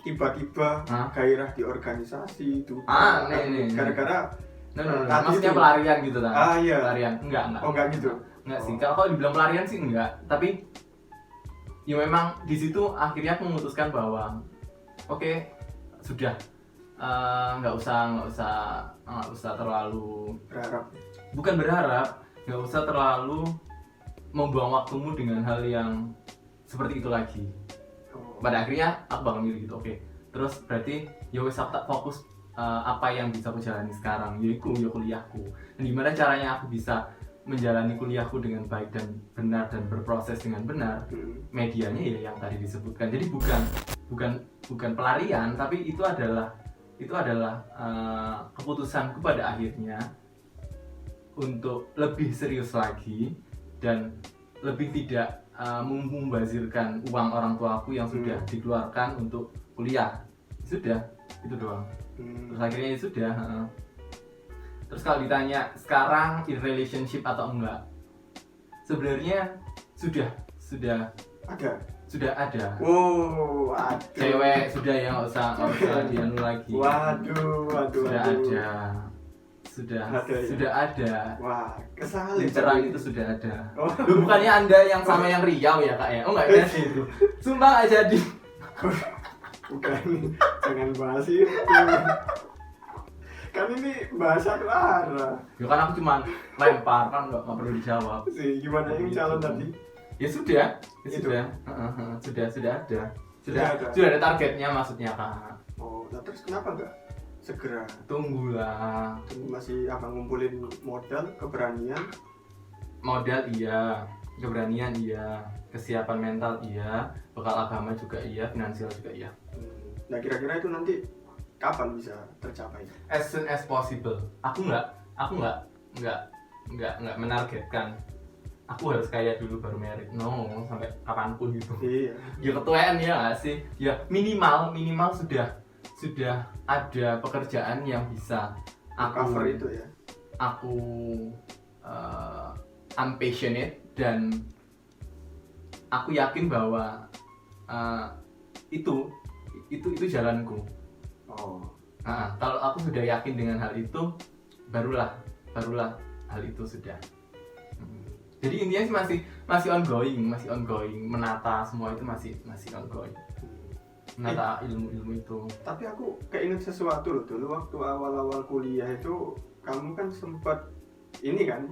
tiba-tiba gairah di organisasi itu. Nih. Gara-gara Maksudnya itu. pelarian gitu kan? Iya. Pelarian. Enggak. Oh, enggak gitu. Enggak sih. Kalau dibilang pelarian sih enggak. Tapi ya memang di situ akhirnya aku memutuskan bahwa oke, sudah nggak usah terlalu berharap, nggak usah terlalu membuang waktumu dengan hal yang seperti itu lagi. Pada akhirnya aku bakal milih gitu. Oke, terus berarti ya wes aku tak fokus apa yang bisa aku jalani sekarang, yaitu kuliahku. Dan gimana caranya aku bisa menjalani kuliahku dengan baik dan benar dan berproses dengan benar. Medianya ya yang tadi disebutkan. Jadi bukan pelarian, tapi itu adalah itu adalah keputusanku pada akhirnya untuk lebih serius lagi dan lebih tidak membazirkan uang orang tuaku yang sudah dikeluarkan untuk kuliah. Sudah, itu doang. Terus akhirnya ya sudah. Terus kalau ditanya sekarang in relationship atau enggak, sebenarnya sudah ada. Wow, aduh. Cewek sudah ya, nggak usah dianu lagi. Sudah ada. Wah, kesalin. Pencerahan itu sudah ada. Oh. Loh, bukannya Anda yang sama yang Riau ya kak ya? Oh nggak jadi itu. Sumpah nggak jadi. Bukan, jangan bahas itu. Kan ini bahasa satu arah. Ya kan aku cuma lempar kan nggak perlu dijawab. Gimana yang calon tadi? Ya sudah. Itu. Sudah ada. Sudah ada targetnya maksudnya kak. Oh, nah terus kenapa enggak segera? Tunggulah. Masih akan ngumpulin modal, keberanian. Modal iya, keberanian iya, kesiapan mental iya, bekal agama juga iya, finansial juga iya. Nah kira-kira itu nanti kapan bisa tercapai? As soon as possible. Aku nggak menargetkan. Aku harus kaya dulu baru married. No, sampai kapanpun gitu. Iya. Ya ketuaan ya nggak sih? Ya minimal sudah ada pekerjaan yang bisa aku Cover itu ya. Aku I'm passionate dan aku yakin bahwa itu jalanku. Oh. Nah, kalau aku sudah yakin dengan hal itu, barulah hal itu sudah. Jadi intinya sih masih ongoing, menata semua itu masih ongoing. Menata ilmu itu. Tapi aku keinget sesuatu loh, dulu waktu awal-awal kuliah itu kamu kan sempat ini kan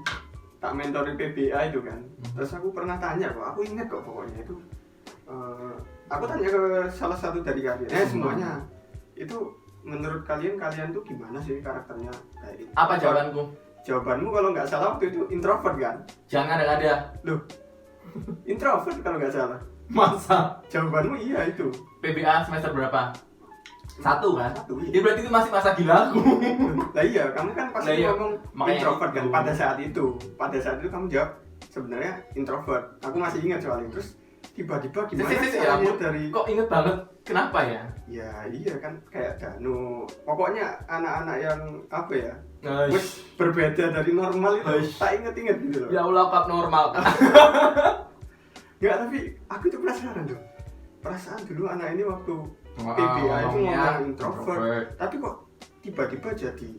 tak mentorin PBA itu kan. Terus aku pernah tanya kok, aku ingat kok pokoknya itu. Aku tanya ke salah satu dari kalian, semuanya itu menurut kalian tuh gimana sih karakternya kayak gitu? Apa jawabanku? Jawabanmu kalau nggak salah waktu itu introvert kan? Jangan ada. Loh, introvert kalau nggak salah. Masa? Jawabanmu iya itu. PBA semester berapa? 1 kan? 1, iya. Ya berarti itu masih masa gilaku. Lah iya, kamu kan pasti ngomong introvert kan pada saat itu kamu jawab sebenarnya introvert. Aku masih ingat soal itu. Terus tiba-tiba gimana caranya dari kok inget banget kenapa ya? Ya iya kan kayak Danu. Pokoknya anak-anak yang apa ya? Berbeda dari normal itu tak inget-inget gitu loh. Ya Allah kok normal kan. Enggak, tapi aku tuh penasaran tuh. Perasaan dulu anak ini waktu PBA itu ngomong introvert, tapi kok tiba-tiba jadi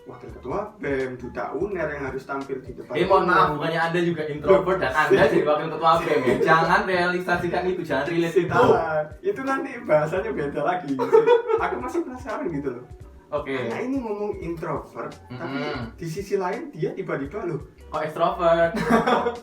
wakil ketua BEM, duta UNER yang harus tampil di depan. Mohon maaf, bukannya Anda juga introvert dan Anda jadi wakil ketua BEM ya? Jangan realisasikan itu, jangan relate itu. Itu nanti bahasanya beda lagi. Aku masih penasaran gitu loh. Oke. Nah ini ngomong introvert, tapi di sisi lain dia tiba-tiba loh kok ekstrovert,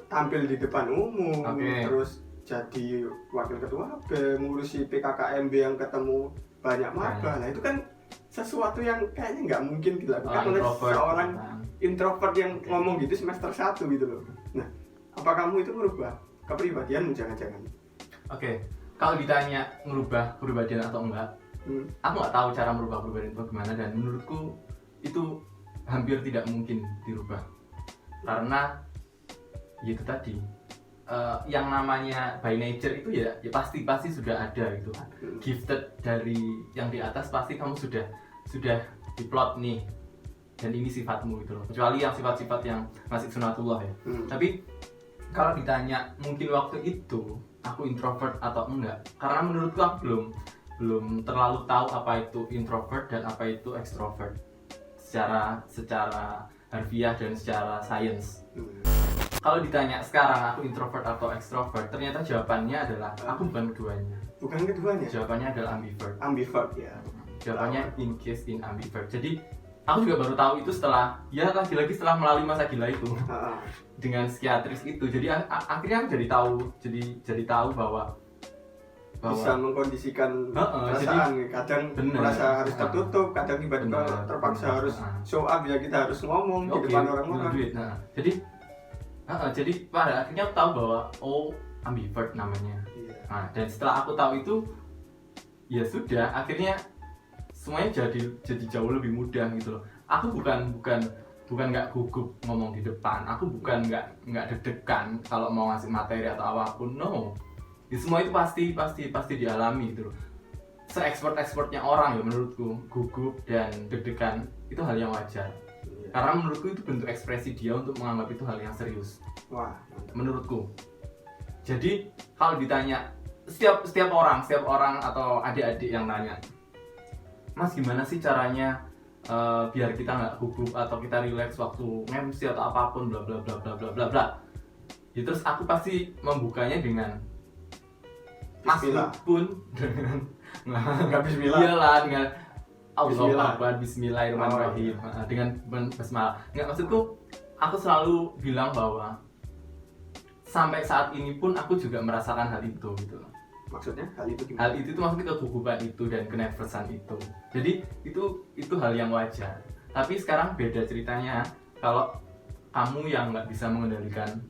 tampil di depan umum, terus jadi wakil ketua BEM, ngurusi PKKMB yang ketemu banyak maba. Nah itu kan sesuatu yang kayaknya nggak mungkin dilakukan oleh seorang introvert yang ngomong gitu semester 1 gitu loh. Nah, apa kamu itu merubah kepribadianmu jangan-jangan? Oke, kalau ditanya merubah kepribadian atau enggak, aku nggak tahu cara merubah kepribadian itu gimana, dan menurutku itu hampir tidak mungkin dirubah karena itu tadi yang namanya by nature itu ya pasti sudah ada gitu kan. Gifted dari yang di atas pasti kamu sudah diplot nih, dan ini sifatmu gitu loh, kecuali yang sifat-sifat yang masih sunatullah ya. Tapi kalau ditanya mungkin waktu itu aku introvert atau enggak, karena menurutku aku belum terlalu tahu apa itu introvert dan apa itu extrovert secara harfiah dan secara sains. Kalau ditanya sekarang aku introvert atau extrovert, ternyata jawabannya adalah aku bukan keduanya. Bukan keduanya? Jawabannya adalah ambivert. Ambivert ya. Jawabannya in ambivert. Jadi aku juga baru tahu itu setelah lagi-lagi setelah melalui masa gila itu dengan psikiatris itu. Jadi akhirnya aku jadi tahu bahwa bisa mengkondisikan perasaan. Kadang merasa harus tertutup, kadang tiba-tiba terpaksa harus show up ya, kita harus ngomong di depan orang-orang. Jadi pada akhirnya aku tahu bahwa ambivert namanya. Nah, dan setelah aku tahu itu ya sudah, akhirnya semuanya jadi jauh lebih mudah gitu loh. Aku bukan nggak gugup ngomong di depan, aku bukan nggak deg-degan kalau mau ngasih materi atau apapun, no. Semua itu pasti dialami gitu loh. Se-expert-expertnya orang ya menurutku, gugup dan deg-degan itu hal yang wajar. Karena menurutku itu bentuk ekspresi dia untuk menganggap itu hal yang serius. Wah, menurutku. Jadi kalau ditanya setiap orang atau adik-adik yang nanya, Mas gimana sih caranya biar kita nggak gugup atau kita relax waktu MC atau apapun bla bla bla bla bla bla bla. Ya, terus aku pasti membukanya dengan Bismillah. pun dengan nggak bismillah. iyalah dengan Bismillah. Allah Akbar, Bismillahirrahmanirrahim. Dengan basmalah. Nggak, maksudku aku selalu bilang bahwa sampai saat ini pun aku juga merasakan hal itu gitu loh. Maksudnya hal itu gimana? Hal itu maksudnya kegugupan itu dan kenervosan itu. Jadi itu hal yang wajar. Tapi sekarang beda ceritanya kalau kamu yang nggak bisa mengendalikan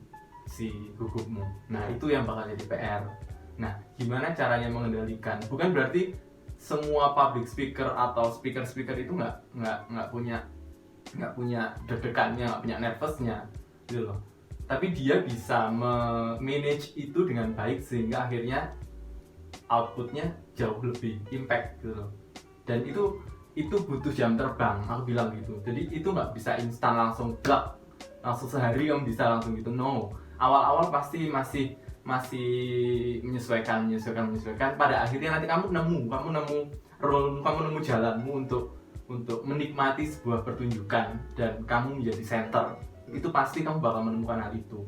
si gugupmu. Nah itu yang bakal jadi PR. Nah gimana caranya mengendalikan? Bukan berarti semua public speaker atau speaker itu nggak punya deg-degannya, nggak punya nervousnya, gitu loh. Tapi dia bisa manage itu dengan baik sehingga akhirnya outputnya jauh lebih impact gitu loh. Dan itu butuh jam terbang, aku bilang gitu. Jadi itu nggak bisa instan langsung sehari kamu bisa langsung gitu, no. Awal-awal pasti masih menyesuaikan. Pada akhirnya nanti kamu nemu role, kamu nemu jalanmu untuk menikmati sebuah pertunjukan dan kamu menjadi center. Itu pasti kamu bakal menemukan hal itu.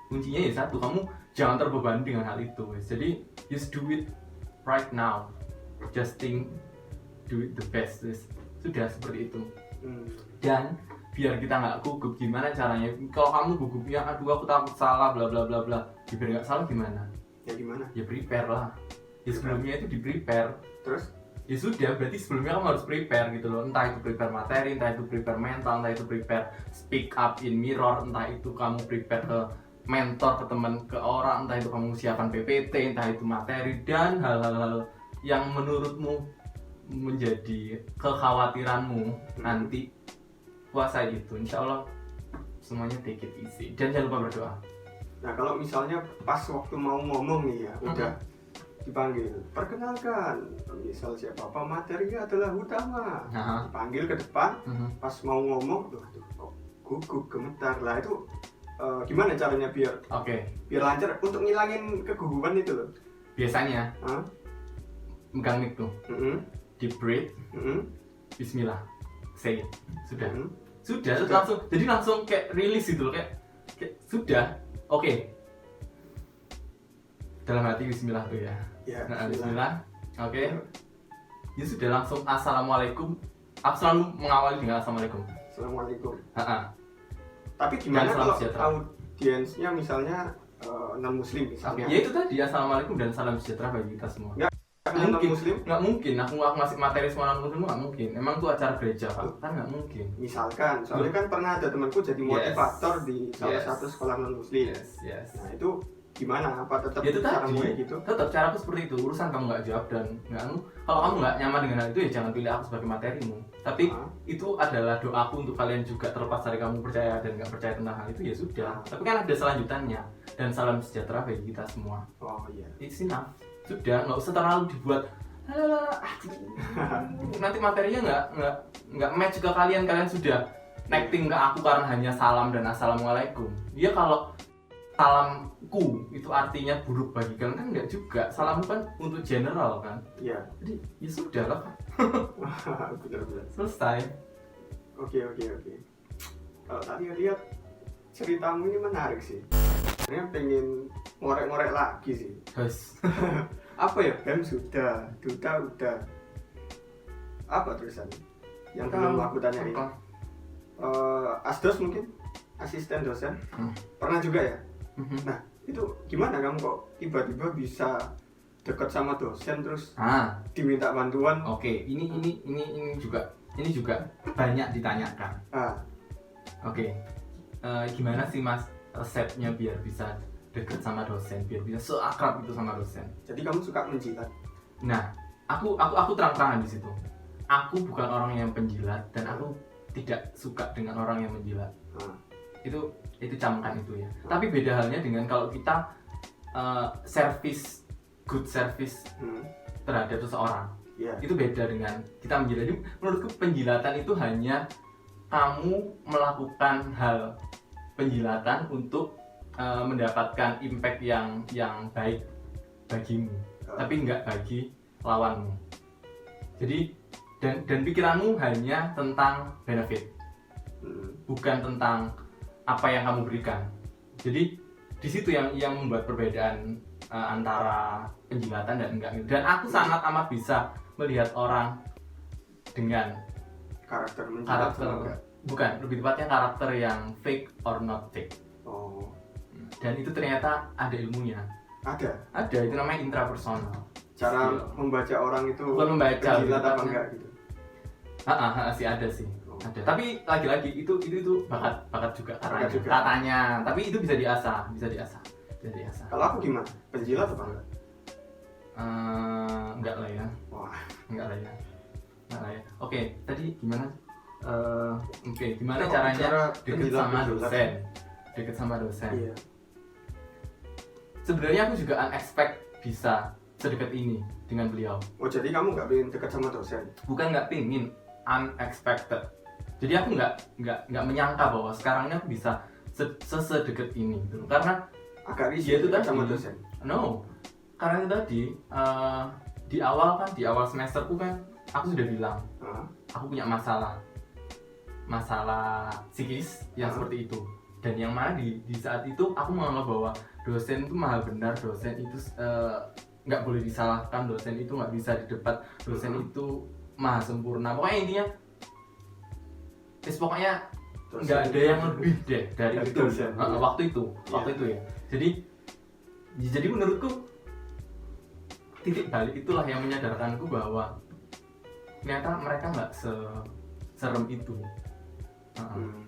Kuncinya ya satu, kamu jangan terbebani dengan hal itu. Jadi just do it right now, just do it the best. Sudah seperti itu. Dan biar kita nggak gugup, gimana caranya? Kalau kamu gugupnya, aduh aku takut salah bla bla bla bla, biar nggak salah gimana? Ya gimana? Ya prepare lah. Ya sebelumnya itu di prepare. Terus? Ya sudah, berarti sebelumnya kamu harus prepare gitu loh. Entah itu prepare materi, entah itu prepare mental, entah itu prepare speak up in mirror, entah itu kamu prepare ke mentor, ke teman, ke orang, entah itu kamu siapkan PPT, entah itu materi, dan hal-hal yang menurutmu menjadi kekhawatiranmu nanti kuasai itu. Insya Allah semuanya take it easy dan jangan lupa berdoa. Nah kalau misalnya pas waktu mau ngomong nih ya, udah dipanggil, perkenalkan, misal siapa materinya adalah utama, dipanggil ke depan, pas mau ngomong, aduh kok gugup, gemetar lah, itu gimana caranya biar lancar untuk ngilangin kegugupan itu loh? Biasanya megang mic tuh, deep breath, Bismillah, say it, sudah, terus langsung, jadi langsung kayak release gitu loh, kayak sudah, oke. Dalam hati Bismillah tuh ya. Bismillah. Oke. Ya sudah, langsung Assalamualaikum. Aku selalu mengawali dengan Assalamualaikum. Assalamualaikum. Tapi gimana kalau audiensnya misalnya non muslim misalnya? Ya itu tadi, Assalamualaikum dan salam sejahtera bagi kita semua. Nggak mungkin. Aku ngasih materi semua non muslim, nggak mungkin. Emang tuh acara gereja Pak, kan nggak mungkin. Misalkan, soalnya kan pernah ada temanku jadi motivator di salah satu sekolah non muslim. Nah itu gimana? Apa tetap cara mulai gitu? Tetap caraku seperti itu. Urusan kamu nggak jawab dan kalau kamu nggak nyaman dengan hal itu ya jangan pilih aku sebagai materimu. Tapi itu adalah doaku untuk kalian juga, terlepas dari kamu percaya dan nggak percaya tentang hal itu ya sudah. Tapi kan ada selanjutannya, dan salam sejahtera bagi kita semua. Oh iya. It's enough. Sudah, nggak usah terlalu dibuat nanti materinya nggak match ke kalian sudah acting ke aku karena hanya salam dan assalamualaikum. Ya kalau salamku itu artinya buruk bagi kalian kan enggak juga. Salam kan untuk general kan. Iya. Jadi ya sudah lah. Benar-benar. Selesai. Oke. Kalau tadi lihat ceritamu ini menarik sih. Sebenarnya pengen ngorek-ngorek lagi sih. Guys. Apa ya? BEM sudah, duta udah. Apa tulisan? Yang belum aku tanyain. Asdos mungkin? Asisten dosen? Pernah juga ya? Nah, itu gimana kamu kok tiba-tiba bisa dekat sama dosen terus diminta bantuan? Oke, ini juga banyak ditanyakan. Oke. Gimana sih Mas resepnya biar bisa dekat sama dosen, biar bisa seakrab itu sama dosen? Jadi kamu suka menjilat? Nah, aku terang-terangan di situ. aku bukan orang yang penjilat dan aku tidak suka dengan orang yang menjilat. Itu camkan itu ya. Tapi beda halnya dengan kalau kita good service terhadap seseorang. Itu beda dengan kita menjilat. Jadi menurutku penjilatan itu hanya kamu melakukan hal penjilatan untuk mendapatkan impact yang baik bagimu, tapi enggak bagi lawanmu. Jadi dan pikiranmu hanya tentang benefit, bukan tentang apa yang kamu berikan. Jadi di situ yang membuat perbedaan antara penjilatan dan enggak. Dan aku sangat amat bisa melihat orang dengan karakter menjilat, bukan, lebih tepatnya karakter yang fake or not fake. Dan itu ternyata ada ilmunya. Ada, itu namanya intrapersonal. Cara membaca orang itu bukan membaca, penjilat apa enggak gitu. Sih ada sih. Ada. Tapi lagi-lagi itu bakat juga katanya. Tapi itu bisa diasah. Kalau aku gimana? Penjilat apa enggak? Enggak lah ya. Enggak lah ya. Oke, tadi gimana? Gimana caranya deket sama dosen? Iya. Sebenarnya aku juga unexpected bisa sedekat ini dengan beliau. Jadi kamu nggak pengen dekat sama dosen? Bukan nggak pengen, unexpected. Jadi aku nggak menyangka bahwa sekarang ini aku bisa sedekat ini gitu. Karena agak risih itu tadi sama dosen. No, karena itu tadi di awal semesterku kan aku sudah bilang aku punya masalah psikis yang seperti itu. Dan yang mana di saat itu aku menganggap bahwa dosen itu mahal benar, dosen itu nggak boleh disalahkan, dosen itu nggak bisa didebat, dosen itu maha sempurna. Pokoknya intinya pokoknya nggak ada yang lebih deh dari itu waktu itu ya. Jadi menurutku titik balik itulah yang menyadarkanku bahwa ternyata mereka nggak serem itu.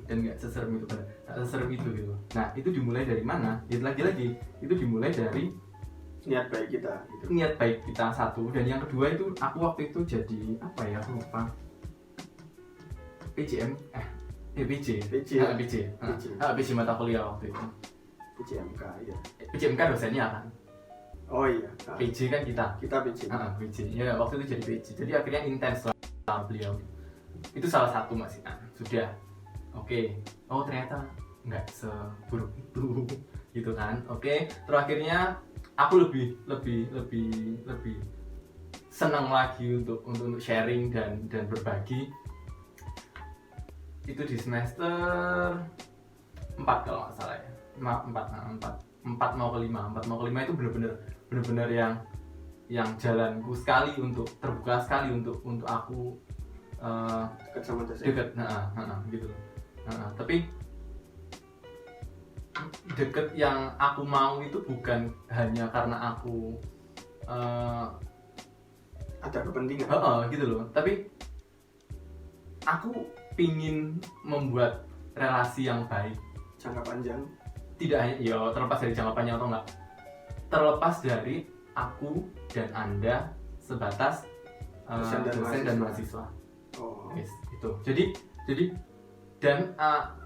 Dan nggak seserem itu gitu. Nah, itu dimulai dari mana? Ya lagi-lagi itu dimulai dari niat baik kita gitu. Niat baik kita satu, dan yang kedua itu aku waktu itu jadi apa ya, aku lupa. PJ mata kuliah waktu itu. PJMK ya. PJMK dosennya kan. Oh iya. PJ kan kita PJ. PJ. Ya waktu itu jadi PJ. Jadi akhirnya intens lah beliau. Itu salah satu masih sudah. Oke. Oh ternyata nggak seburuk itu gitu kan. Oke. Terus akhirnya aku lebih senang lagi untuk sharing dan berbagi. Itu di semester 4 kalau nggak salah ya. 4 mau ke 5 itu bener-bener yang jalanku sekali untuk terbuka sekali untuk aku dekat sama dosen. Gitu. Tapi deket yang aku mau itu bukan hanya karena aku ada kepentingan. Gitu loh. Tapi aku pingin membuat relasi yang baik jangka panjang. Tidak hanya terlepas dari jangka panjang atau enggak, terlepas dari aku dan Anda sebatas dosen dan mahasiswa. Yes, itu. Jadi dan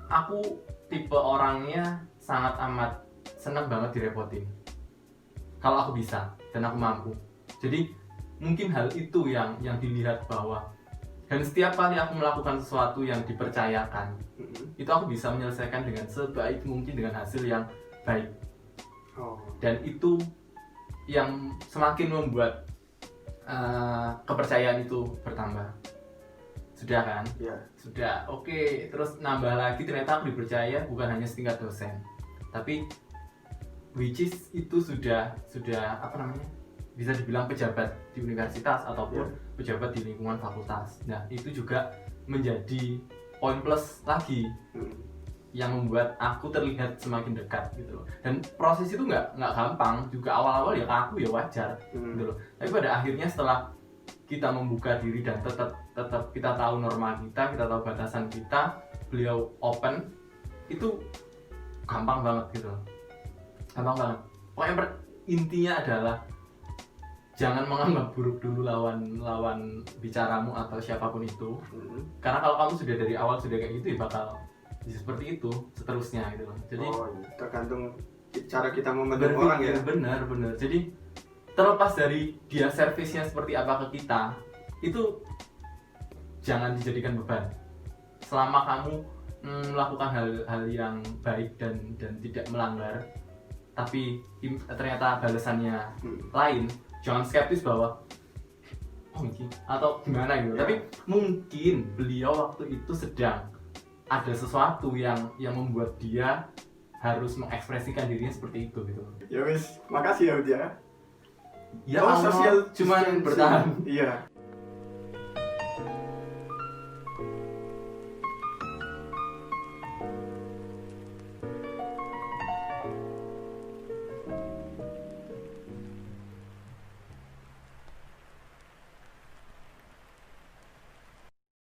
aku tipe orangnya sangat amat senang banget direpotin kalau aku bisa dan aku mampu. Jadi mungkin hal itu yang dilihat bahwa, dan setiap kali aku melakukan sesuatu yang dipercayakan, itu aku bisa menyelesaikan dengan sebaik mungkin dengan hasil yang baik. Dan itu yang semakin membuat kepercayaan itu bertambah. Sudah kan? Ya. Sudah. Oke. Terus nambah lagi, ternyata aku dipercaya bukan hanya setingkat dosen, tapi which is itu sudah apa namanya? Bisa dibilang pejabat di universitas ataupun pejabat di lingkungan fakultas. Nah, itu juga menjadi poin plus lagi yang membuat aku terlihat semakin dekat gitu loh. Dan proses itu nggak gampang juga. Awal-awal ya kaku ya wajar gitu loh. Tapi pada akhirnya setelah kita membuka diri dan tetap kita tahu norma kita tahu batasan kita, beliau open, itu gampang banget gitu loh. Gampang banget. Pokoknya intinya adalah jangan menganggap buruk dulu lawan bicaramu atau siapapun itu. Karena kalau kamu sudah dari awal sudah kayak gitu ya bakal seperti itu seterusnya gitu loh. Jadi tergantung cara kita memandang orang ya. Benar. Jadi terlepas dari dia servisnya seperti apa ke kita, itu jangan dijadikan beban. Selama kamu melakukan hal-hal yang baik dan tidak melanggar, tapi ternyata balasannya lain, jangan skeptis bahwa mungkin atau gimana gitu. Tapi mungkin beliau waktu itu sedang ada sesuatu yang membuat dia harus mengekspresikan dirinya seperti itu gitu. Ya wis, makasih ya Udia. Ya Allah, cuman bertahan. Iya.